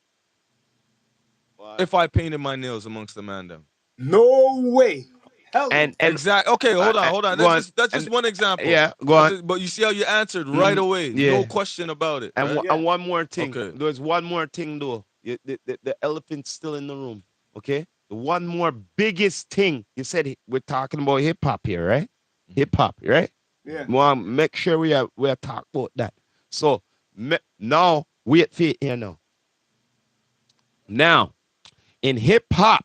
Why? if I painted my nails amongst the man them? no way. Hell no. And Exactly. Okay, hold on. go on. That's And just one example. yeah, go on. But you see how you answered right away. No Yeah. question about it, right? Yeah. And one more thing. Okay. There's one more thing though. The elephant's still in the room. Okay. The one more biggest thing. You said we're talking about hip hop here, right? Hip hop, right? Yeah. Well, make sure we are talk about that. So now wait for it here now. Now in hip hop,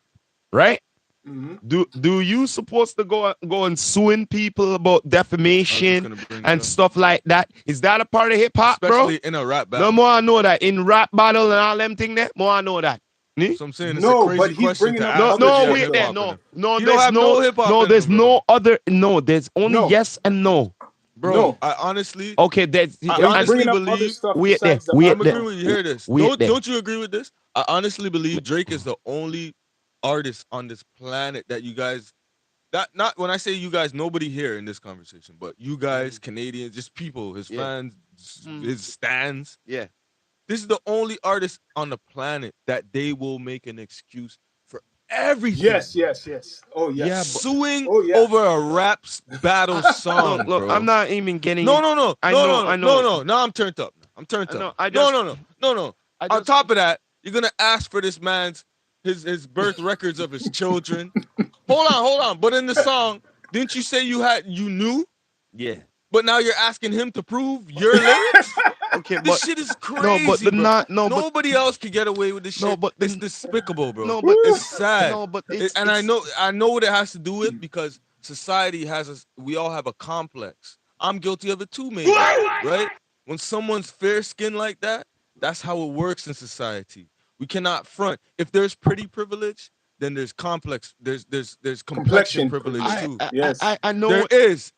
right? hmm Do you supposed to go and suing people about defamation and stuff like that? Is that a part of hip hop, bro? Especially in a rap battle. No more I know that in rap battle and all them thing there. More I know that. Me? So I'm saying it's a No, but crazy he's question bringing to up No, ask other if no, you have shit wait hip there. though. hop in No, him. no, You don't there's have no hip hop in there's him, bro. no other, no, there's only No, yes and no. Bro, no. I honestly, Okay, there's, I But he's and honestly bringing up other believe. stuff wait there, besides the wait I'm there, uptown. agreeing with you. Hear this. wait there. Don't you agree with this? I honestly believe Drake is the only artist on this planet that you guys that not when I say you guys, nobody here in this conversation, but you guys, Canadians, just people, his Yeah. fans, Mm. his stands. Yeah. This is the only artist on the planet that they will make an excuse for everything, Yes, bro. yes, yes. Oh yeah. Yeah, but Suing Oh yeah. over a battle look, song, look, I'm bro. not even getting No, in. no, no, I no, know, no, I no, know, no. Now I'm turned up. I'm I turned up. know. I No, just, no, no, no, no. I On just, top of that, you're gonna ask for this man's his birth records of his children. Hold on. But in the song, didn't you say you knew? yeah. But now you're asking him to prove your lyrics? Okay, This but shit is no, but crazy, the bro. not, no, but Nobody else can get away with this no, shit. but It's the despicable, bro. no, but It's sad. no, but it's And I know what it has to do with because society has us. We all have a complex. I'm guilty of it too, maybe. Right? When someone's fair skin like that, that's how it works in society. We cannot front. If there's pretty privilege, then there's complex. There's complexion Complexion privilege I, privilege. too. I, Yes. I There know. is.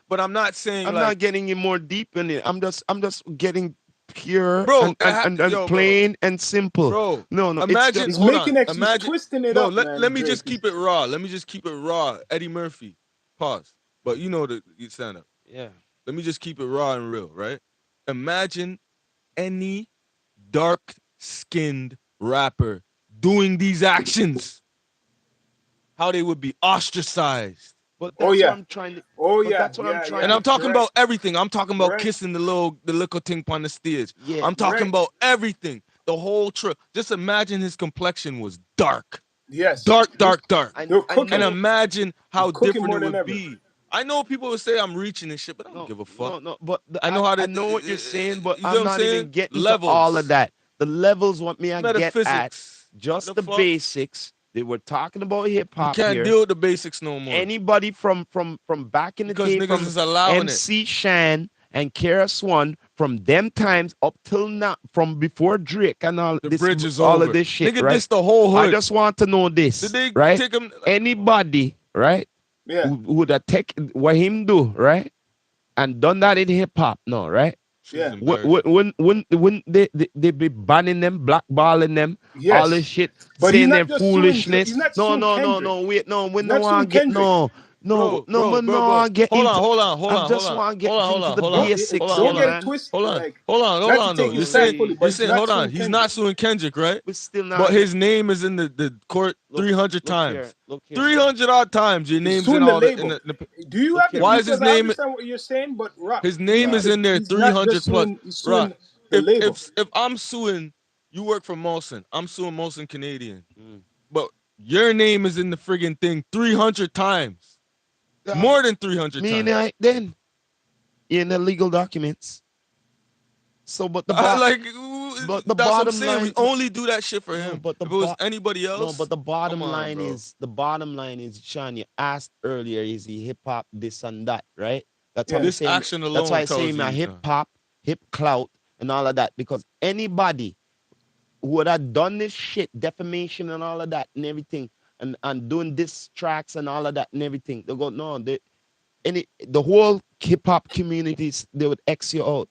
But I'm not saying I'm like, not getting in more deep in it. I'm just getting pure bro, and yo, bro. plain and simple. Bro, No, no, it's imagine, just He's hold on. making X. He's Imagine, twisting it no, up, let man. me Drake just is. keep it raw. Let me just keep it raw. Eddie Murphy, pause. But you know the you stand up. yeah. Let me just keep it raw and real, right? Imagine any dark skinned rapper doing these actions, how they would be ostracized. But Oh that's what yeah. I'm trying to. Oh But yeah. that's what I'm Yeah. trying And Yeah. to. I'm talking You're right. about everything. I'm talking You're about right. kissing the little thing on the stage. Yeah. I'm You're talking right. about everything. The whole trip. Just imagine his complexion was dark. Yes. Dark, dark, dark. They're I And cooking. know. imagine They're how cooking different more it than would ever. be. I know people would say I'm reaching and shit, but I don't No, give a fuck. no, no. But I know how to, I know what you're saying, but you get I'm what I'm not even saying? getting to all of Levels, that. The levels what me I get at metaphysics. just The the fuck? basics. They were talking about hip You hop can't here. deal with the basics no more Anybody from back in the because day, niggas from is allowing it. MC Shan and Kara Swan, from them times up till now, from before Drake and all The this, bridge is all of over. this shit, Nigga, right? this the whole I hood. just want to know Did this, they right? take him? Anybody, right, Yeah. who would have take what him do, right, and done that in hip hop, no, right? Shit is Yeah. embarrassing. When they be banning them, blackballing them, all this Yes. shit, But he's saying their not just suing. foolishness. He's not No, suing no, no, Kendrick. no. Wait, no. We He's no not suing want get Kendrick. no, no, no, no. I get Hold on, into. hold on, hold I on, hold just on, want to get hold on, hold into on, the hold on, basics, hold here, Don't on, get it man. twisted. hold on, Like, hold not to on take though. your side fully, but You're he's saying, not hold on, suing he's Kendrick. not suing Kendrick, right? We still But not get. his name is in the court Look, 300 look here, times. look here, 300 odd times your He's name's in suing the all the in label. the Do you look have the here. why is his details? I name understand what you're saying, but Rock, his the name thing Right. is is, in there he's not just 300 plus. suing. He's Right. suing the label. If I'm suing, you work for Molson. I'm suing Molson Canadian. Mm. But your name is in the friggin' thing 300 times. Yeah, More than 300 me and times. I then in the legal documents. So, but the That's what I'm bottom saying. We line. only do that shit for No, him. but the If it was bot. anybody No, but else, the come bottom on, line bro. is Sean. You asked earlier, is he hip hop this and that, right? That's what Yeah. I'm This saying. action That's why alone I say tells my you. hip hop, hip clout, and all of that. Because anybody who would have done this shit, defamation and all of that and everything, and doing diss tracks and all of that and everything, they go no, the whole hip hop communities they would X you out.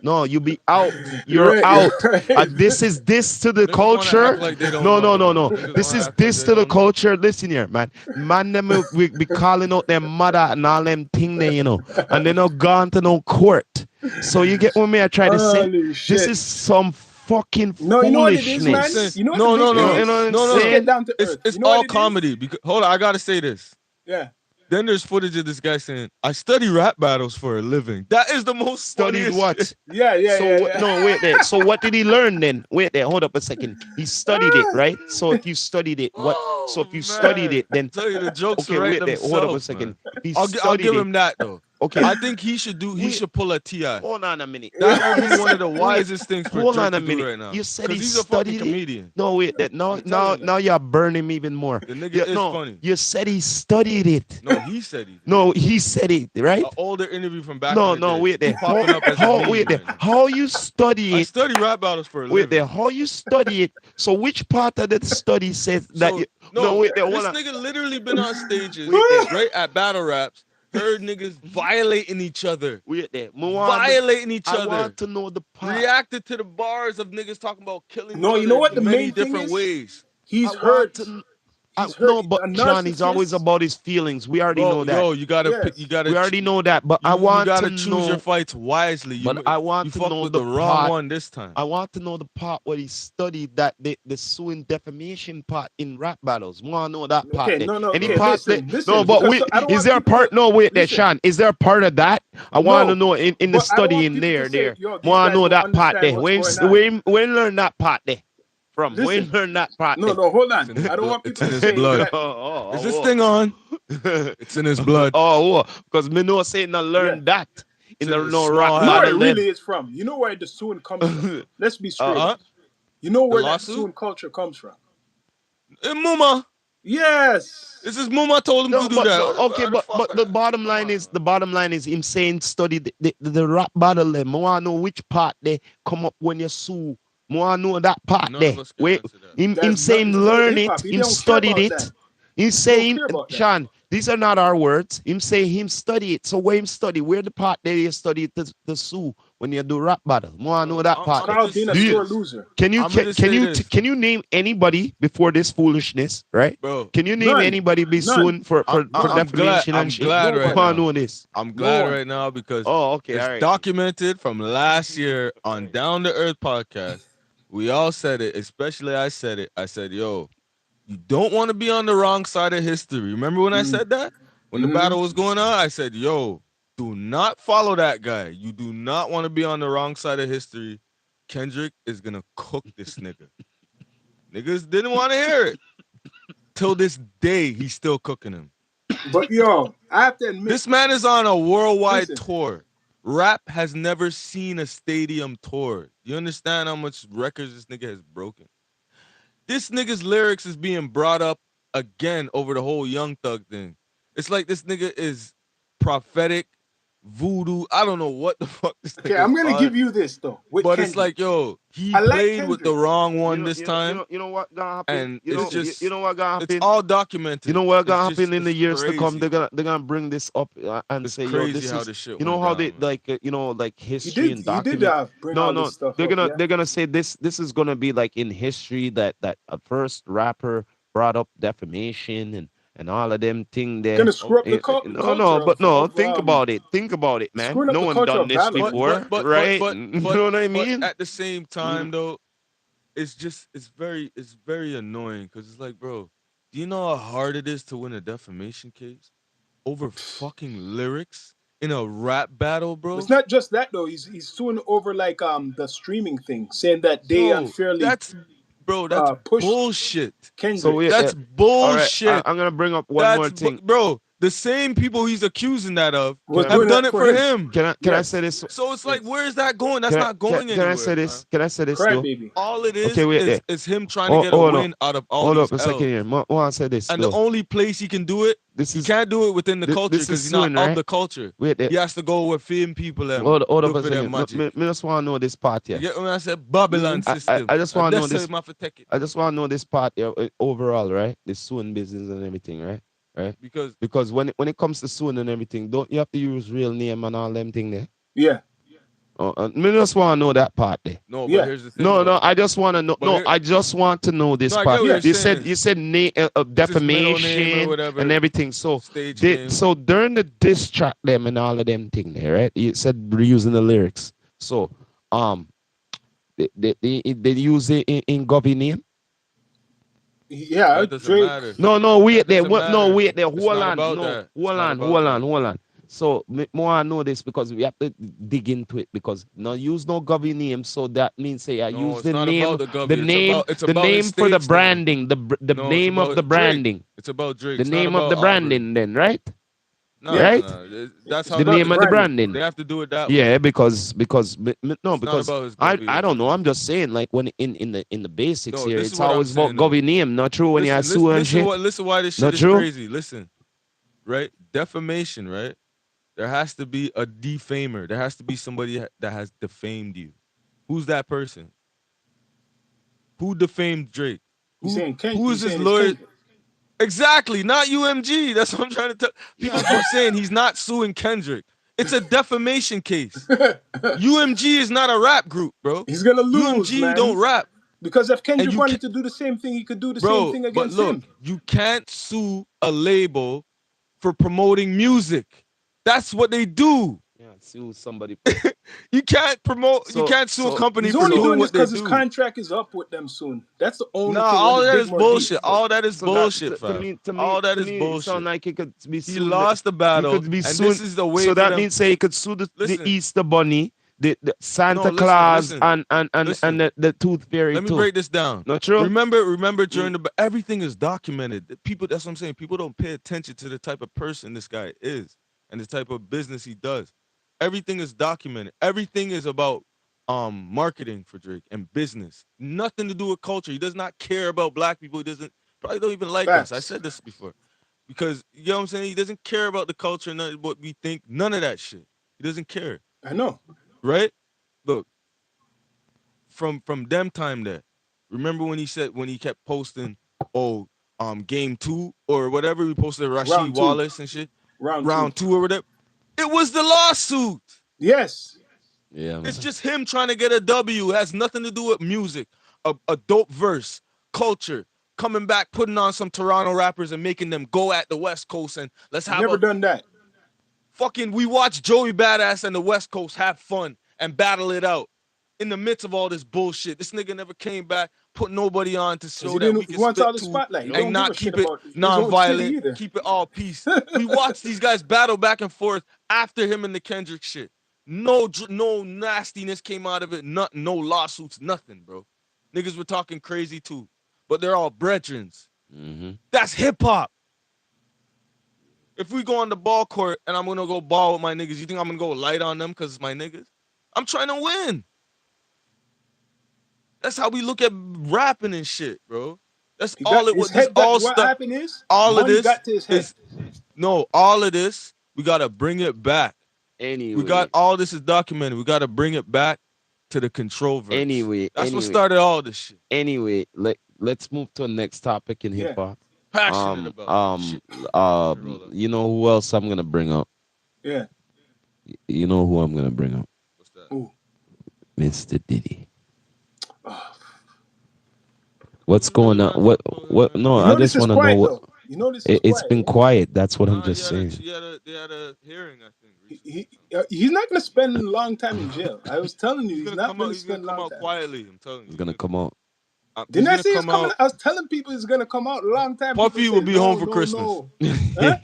No, you be out. You're You're right. You're out. right. This is this to the Niggas want to act culture. like they don't No, no, know, no, bro. no. Niggas This want to is act like this they to the don't know. culture. Listen here, man. Man, them will be calling out their mother and all them thing there, and they're not gone to no court. So you get what me I try to say? Holy This shit. is some fucking No, you know what it is, I'm man. saying, foolishness. You know what the no, big no, thing no, You know what is. I'm no, no, Let's no. get saying? down to It's earth. it's You know what all it is? comedy. Because hold on, I gotta say this. Yeah. Then there's footage of this guy saying, "I study rap battles for a living." That is the most Studied funniest shit. what? Yeah. Yeah. So Yeah. what? Yeah. No, wait there. So what did he learn then? Wait there. Hold up a second. He studied it, right? So if you studied it, So if you studied man. it, then Tell you the jokes okay, write wait there. Hold up a themselves, man. second. If he I'll studied give it, him that though. okay, I think he should do. He wait, should pull a Ti. hold on a minute. That would be one of the Wait, wisest things for hold Drake on a to do minute. right now, You said because he he's a fucking studied it. comedian. No, wait, that now I'm telling you. now you're burning me even more. The nigga Yeah, is no, funny. you said he studied it. No, he said he did. No, he said it, right? An older interview from back No, in the no, day. wait there. It's popping up as a How, meme wait there. right now. How you study I it? study rap battles for a Wait there. living. How you study it? So which part of the study says that So you? No, no, wait there. this Hold on. nigga literally been on stages, Wait there. right, at battle raps, heard niggas violating each other, Wait there. violating each I other, want to know the part. reacted to the bars of niggas talking about killing each No, you know other what the in many main thing different is? ways. I He's want hurt. to. He's hurt. No, but A Sean, he's always narcissist. about his feelings. We already Bro, know that. yo, you gotta pick, you Yes. gotta We already know that. But I you want gotta to choose your know. fights wisely. You But I want you to fucked know with the the wrong part. one this time. I want to know the part where he studied that the suing defamation part in rap battles. Want to know that part Okay, there? no, Any okay, part there? listen, No, but because wait, I don't is want there a people part? to No, wait there, listen. Sean. Is there a part of that? I want to No, know in the but I don't study want in people to there. say, There, yo, these want to guys know don't that part understand there. what's When going on. when learn that part there from? When Listen, learn that part no, there? no, hold It's in on. his I don't blood. want It's people in to his say blood. that. Is this thing on? It's in his blood. Because me know say not Yeah. learn that in It's the in his no rap small You know where it battle hat. really them. is from. You know where the suing comes from. Let's be straight. Huh? You know The where that lawsuit? suing culture comes from. Muma. Yes. This is Muma told him No, to do but that. okay, How the but fuck? the bottom Come line on, is man. him saying study the rap battle them. I want to know which part they come up when you sue. I want to know that part None of there. us can Wait, answer that. him There's saying nothing to do with learn hip it, hop. He him don't care studied about it. that. Him He don't saying, care about that. Sean, these are not our words. Him say him study it. So where him study? Where the part there you study to sue when you do rap battle? I want to know that part It's there. I'm called just being a Do you? sore this. loser. Can you I'm gonna just say this, can you name anybody before this foolishness, right? bro. Can you name None. anybody be None. suing for None. I'm glad. defamation and I'm shit? glad No right one. I now. know this. I'm No glad one. right now because Oh, okay, it's all right. documented from last year on Down to Earth podcast. We all said it, especially I said it. I said, yo, you don't want to be on the wrong side of history. Remember when I Mm-hmm. said that? When the battle was going on, I said, yo, do not follow that guy. You do not want to be on the wrong side of history. Kendrick is going to cook this nigga. Niggas didn't want to hear it. Till this day, he's still cooking him. But yo, I have to admit, This man is on a worldwide listen, tour. Rap has never seen a stadium tour. You understand how much records this nigga has broken? This nigga's lyrics is being brought up again over the whole Young Thug thing. It's like this nigga is prophetic, voodoo. I don't know what the fuck this okay, nigga's I'm gonna on. give you this though. With But Kendrick, it's like, yo, he I like played with the Kendrick. wrong one this time. You know what gonna happen? And You know, it's just, you know what gonna it's happen? all documented. You know what gonna It's happen in the it's years to come? crazy. They're gonna bring this up and It's say, yo, crazy this how is, this shit you know went how down, they man. like like history and He did document. bring No, all no, this stuff up. Yeah. they're gonna say this is gonna be like in history that a first rapper brought up defamation and all of them thing there. Gonna screw up the No, culture no, but no, of think about it. Think about it, man. screwing up No the one culture done of this battling. But before, right? You know what I but mean? at the same time though, it's very annoying because it's like, bro, do you know how hard it is to win a defamation case over fucking lyrics in a rap battle, It's bro? not just that though. He's suing over like the streaming thing, saying that they Yo, unfairly that's pushed bullshit. So Kendrick. wait, That's all right, bullshit. I'm gonna bring up one more thing. Bro. The same people he's accusing that of Was have doing done that it for for him. him. Can I Yes. say this? So it's like, Yes. where is that going? That's not going Can I anywhere, say man. this? Can I say this Cry though? baby. All it Okay, wait there. is him trying to get a Hold on. win out of all Hold these up a second L's. here. I want to say this And the though. only place he can do it, This he is can't do it within the culture this because is he's not suing, of right? the culture. Wait there. He has to go with film people and Hold up look a for them second. magic. Me just want to know this part You here. get what I said? Babylon system. I just want to know That's this. how I take it. I just want to know this part here overall, right? The suing business and everything, right? Right? Because Because when it comes to suing and everything, don't you have to use real name and all them thing there? Yeah. Me just want to know that part there. no, Yeah. but here's the thing. No, though. no, I just want to know. But No, here- I just want to know this No, I part. get what You you're said saying. you said It's his middle name or defamation whatever, and everything. So stage name. so during the diss track them and all of them thing there, right? You said reusing the lyrics. So they use it in Govy name. Yeah. That doesn't Drake. matter. No, wait That there. doesn't No, matter. wait there. It's Hold not on. about No, that. It's hold not on, about that. hold on. So more I know this because we have to dig into it because no use no govy name. So that means say I No, use it's not about the the Govy. name, It's the about his name for the stage name. branding, the No, it's name of the about Drake. branding, It's about Drake. the It's not name of about the Aubrey. branding. Then right, No, Yeah, no, right. no. That's it's how The they about do the name it. of the branding. They branding. have to do it that way. Yeah, because no, It's not because about his Govy I or don't know. nothing. I'm just saying like when in the basics No, here, this is it's what I'm always about saying though. govy name. Not true when you sue and shit. Listen why this shit Not is true. crazy. Listen, right? Defamation, right? There has to be a defamer. There has to be somebody that has defamed you. Who's that person? Who defamed Drake? Who You is his saying it's lawyer? Kendrick. Exactly, not UMG. That's what I'm trying to tell. People keep saying he's not suing Kendrick. It's a defamation case. UMG is not a rap group, bro. He's gonna lose, UMG don't man. rap. Because if And Kendrick you wanted can't, to do the same thing, he could do the same bro, thing but against look, him. you can't sue a label for promoting music. That's what they do. Yeah, sue somebody. You So can't sue a so company He's for only so doing doing this what they because his do. contract is up with them soon. That's the only Nah, thing. When all the that big is more bullshit. beef. All that is so that bullshit, fam. to All that is me it sound bullshit. like he could be He suing. lost the He battle, could be and suing. this is the way So for that them. means say he could sue the Listen, Easter Bunny, the no, Santa listen, Claus, listen, and listen. the Tooth Fairy Let me too. break this down. Not true? Remember during Mm. the everything is documented. People, that's what I'm saying. People don't pay attention to the type of person this guy is and the type of business he does. Everything is documented. Everything is about marketing for Drake and business. Nothing to do with culture. He does not care about black people. He doesn't probably don't even like us. I Facts. said this before. Because you know what I'm saying? He doesn't care about the culture, none what we think, none of that shit. He doesn't care. I know. Right? Look, from them time there. Remember when he said when he kept posting, oh, game 2 or whatever he posted Rasheed Round two. Wallace and shit, Round two. round 2 or whatever. It was the lawsuit. Yes. Yeah, It's man. just him trying to get a W. It has nothing to do with music, a dope verse, culture, coming back, putting on some Toronto rappers and making them go at the West Coast and let's He's have never a done that. fucking. We watch Joey Badass and the West Coast have fun and battle it out in the midst of all this bullshit. This nigga never came back, put nobody on to Because show that we he can wants all spit the too spotlight. He Nope. and don't give a not shit keep it about his own city non-violent, either. keep it all peace. We watch these guys battle back and forth after him and the Kendrick shit. No nastiness came out of it. No lawsuits, nothing, bro. Niggas were talking crazy too, but they're all brethrens. Mm-hmm. That's hip hop. If we go on the ball court and I'm gonna go ball with my niggas, you think I'm gonna go light on them because it's my niggas? I'm trying to win. That's how we look at rapping and shit, bro. That's He got all it his was. This head. Got all what stuff. happened is All of money this got to his head. is no. All of this we gotta bring it back. We got Anyway, all this is documented. We gotta bring it back to the control verse. anyway, That's what anyway, started all this shit. let's move to the next topic in hip Yeah. hop. Passionate about this shit. Roll up. You know who else I'm gonna bring up? Yeah. You know who I'm gonna bring up? What's that? Ooh. Mr. Diddy. Oh. What's going on? What? No, You I know this just is want to know quiet what. though. You know this is It's quiet. been Yeah? quiet. That's what I'm Nah, just saying. they had a hearing, I think, recently. He's not gonna spend a long time in jail. I was telling you, He's he's gonna not come out. gonna He's gonna spend a come long out time. quietly. I'm telling you. It's gonna come out. He's Didn't I gonna say it's come coming? out. I was telling people it's gonna come out a long time. People Puffy will said be home no, for no, Christmas. no. Huh?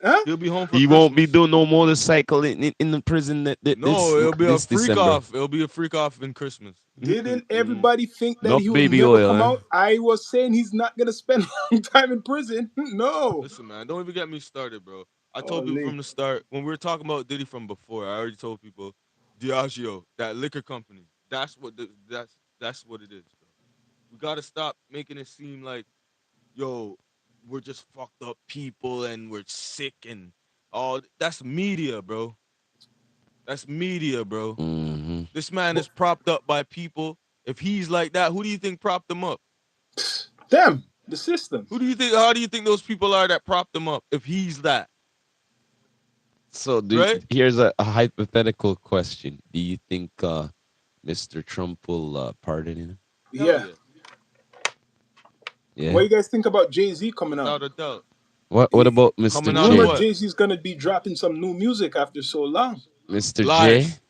Huh? He'll be home for He won't be Christmas. doing no motorcycle in the prison No, it'll be a this freak December. off. It'll be a freak off in Christmas. Didn't everybody think that Not he will baby never oil, come huh? out? I was saying he's not gonna spend a long time in prison. No. Listen, man, don't even get me started, bro. I told people Holy. from the start when we were talking about Diddy from before. I already told people, Diageo, that liquor company. That's what it is, bro. We gotta stop making it seem like, yo, we're just fucked up people and we're sick and all. That's media, bro. That's media, bro. Mm-hmm. This man is propped up by people. If he's like that, who do you think propped him up? Them, the system. Who do you think? How do you think those people are that propped him up? If he's that, So right? here's a hypothetical question. Do you think Mr. Trump will pardon him? Hell Yeah. yeah, Yeah. What do you guys think about Jay-Z coming out? without a doubt. What He- about Mr. Coming It's out of J? rumored what? Jay-Z's gonna be dropping some new music after so long. Mr. J? Lies,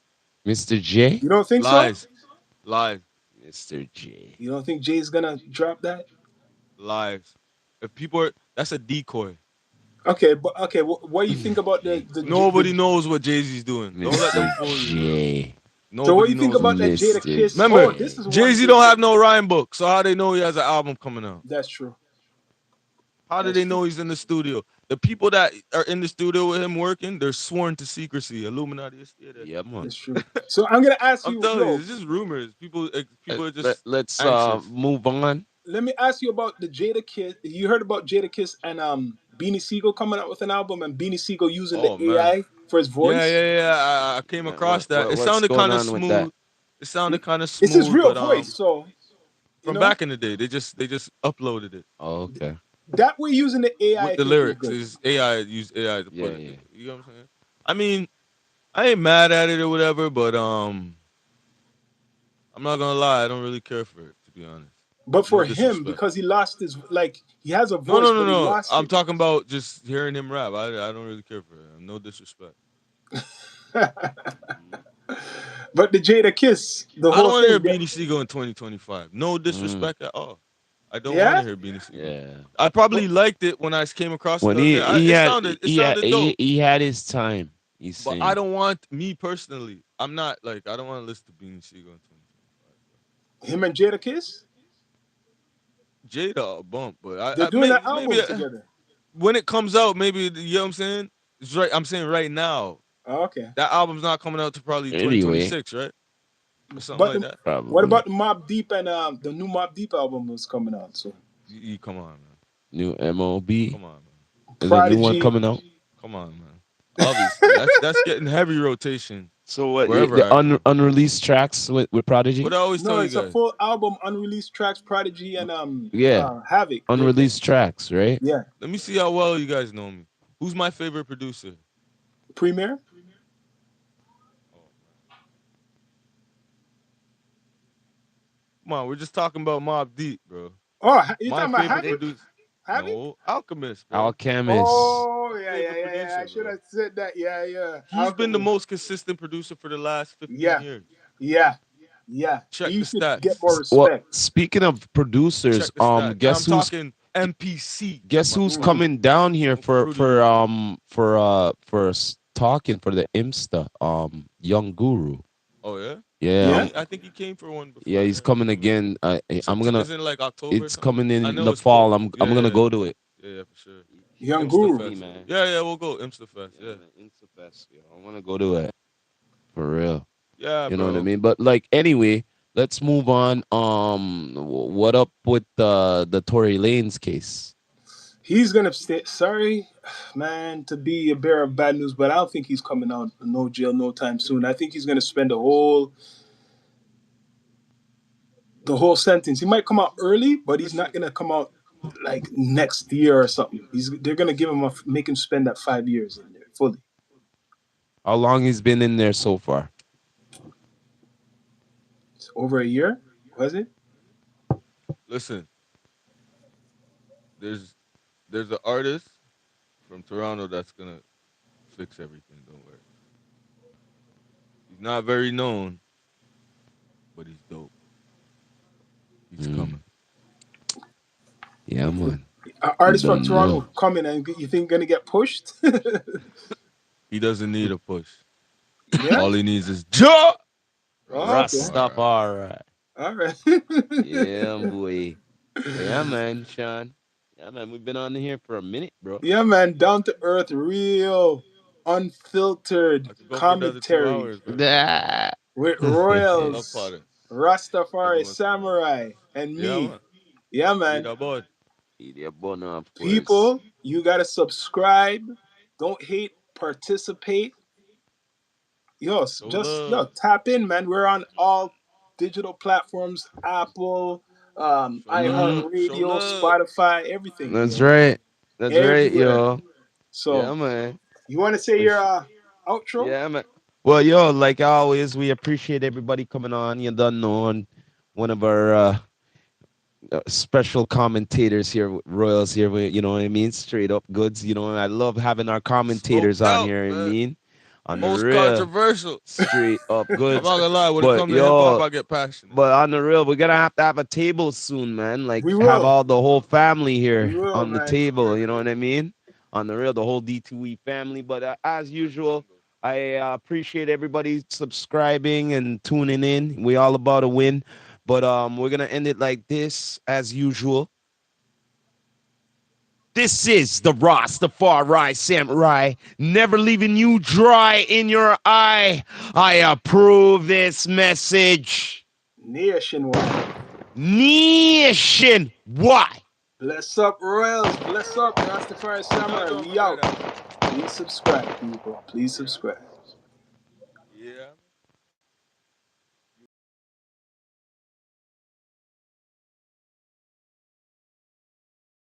Mr. J? You don't think so? lies, lies, Mr. J. You don't think Jay's gonna drop that? lies. If people are, that's a decoy. Okay, but okay, what do you think about Nobody knows what Jay-Z's doing. Don't let them Mr. fool you, bro. J. so what do Nobody you think knows what about that Jay-Z's Jada doing. Mr. Kiss? Oh, Remember, this J. is one Jay-Z good don't have thing. no rhyme book, so how they know he has an album coming out? That's true. How do That's they true. know he's in the studio? The people that are in the studio with him working, they're sworn to secrecy. Illuminati is still there. Yeah, man. That's true. So I'm gonna ask I'm you, telling you, yo, it's just rumors. People are Let, just let's anxious. move on. let me ask you about the Jada Kiss. You heard about Jada Kiss and Beanie Siegel coming out with an album and Beanie Siegel using the Oh man. AI for his Yeah, voice? yeah, yeah. I came Yeah, across that. It what's sounded going kind of on with that? smooth. It sounded It, kind of it's his smooth, real but voice, so you from know back in the day, they just uploaded it Oh, okay. that way using the AI, with I the think is lyrics. good. Is AI used AI to Yeah, put it? yeah. You know what I'm saying? I mean, I ain't mad at it or whatever, but I'm not gonna lie, I don't really care for it to be honest. But No for him, disrespect. because he lost his like he has a No, voice, no, no, but he no. lost I'm it. talking about just hearing him rap. I don't really care for it. No disrespect. Mm. But the Jada Kiss, the I don't whole want to hear thing, Beanie Siegel in 2025. No Mm. disrespect at all. I don't want yeah. to hear Beanie Siegel. Yeah. I But probably liked it when I came across it When the other day. he It had sounded it sounded dope, he had his time. He's but I saying. don't want me personally. I'm not like I don't want to listen to Beanie Siegel in 2025. him and Jada Kiss, Jada a bump, but they're I doing an maybe album together. when it comes out, maybe you know what I'm saying. It's right. I'm saying right now Oh, okay. that album's not coming out to probably Anyway, 2026, right, or something But like that. what probably about the Mob Deep and the new Mob Deep album was coming out? So Come on, man. new MOB. Come on, man. Is a new one Prodigy. coming out? Come on, man. Obviously, that's getting heavy rotation So what? wherever The I go. unreleased tracks with What Prodigy? I always No, tell you it's a guys. full album, unreleased tracks, Prodigy and Yeah, Havoc. unreleased tracks, right? Yeah, Let me see how well you guys know me. Who's my favorite producer? Premiere. Oh man, come on. We're just talking about Mob Deep, bro. Oh, you My talking about favorite Havoc? producer. Havoc? No, Alchemist, bro. Alchemist. Oh My yeah, yeah, favorite yeah, yeah. I producer, should bro. have said that. Yeah, yeah. He's been the Alchemy. most consistent producer for the last 15 Yeah, years. yeah, yeah. Check He the should get stats. more Well, respect. speaking of producers, Check the stats. And I'm guess talking MPC, guess my who's Hmm. bro. coming down here for Producer. talking for the Imsta? Young Guru. Oh yeah? Yeah, Yeah. I think he came for one yeah, before. he's Yeah, coming he was. again. I'm gonna. Isn't it like October or It's something? coming I in know the it's close. fall. Yeah, I'm gonna yeah, go to it. yeah, yeah, for sure. Young Imsta Guru. Definitely, Fest. man. Yeah, yeah, we'll go. Imsta Fest. Yeah, Yeah. man. Instafest, yo. I wanna go to it for real. Yeah, You know what I bro. mean? But like anyway, let's move on. What up with the Tory Lanez case? He's gonna stay. Sorry, man, to be a bearer of bad news, but I don't think he's coming out of no jail no time soon. I think he's gonna spend the whole sentence. He might come out early, but he's not Listen, gonna come out like next year or something. They're gonna give him make him spend that 5 years in there fully. How long he's been in there so far? It's over a year, was it? listen. There's there's an artist from Toronto that's gonna fix everything. Don't worry. He's not very known, but he's dope. He's Mm, coming. yeah, man. You Artists from don't know. Toronto coming and you think gonna get pushed? He doesn't need a push. Yeah. All he needs is Ja. Oh, okay. Rastafari. Rastafari. All right. Yeah, boy. Yeah, man, Sean. Yeah, man. We've been on here for a minute, bro. Yeah, man. Down to earth, real, unfiltered I could go for another two commentary hours, man. Nah. with Love Royals, potting every Rastafari, once in a while. Samurai, and Yeah, me. man. Yeah, Yeah, man. that boy. Media Bono, of course. People, you gotta subscribe. Don't hate. Participate. Yo, Show just love. tap in, man. We're on all digital platforms: Apple, Show Mm, love. Show iHeartRadio, love. Spotify, everything, that's yo, right. That's right, everywhere. yo. Yeah, So, man. you want to say For your sure. outro? Yeah, man. Well, yo, like always, we appreciate everybody coming on. You done know, and one of our special commentators here, Royals here. You know what I mean? Straight up goods. You know, I love having our commentators Smoked on out, here. I man. mean, on the Most real, controversial. straight up I'm goods. not gonna lie. When it But comes to hip hop, yo, I get passionate. but on the real, we're gonna have to have a table soon, man. Like We have will. all the whole family We here will, on the man. table. You know what I mean? on the real, the whole D2E family. But as usual, I appreciate everybody subscribing and tuning in. We all about to win, but we're gonna end it like this as usual. This is the Rastafari Samurai, never leaving you dry in your eye. I approve this message. Nationwide. Nationwide. Bless up, Royals. Bless up, Rastafari Samurai. No, We out. Please subscribe, people. Please subscribe.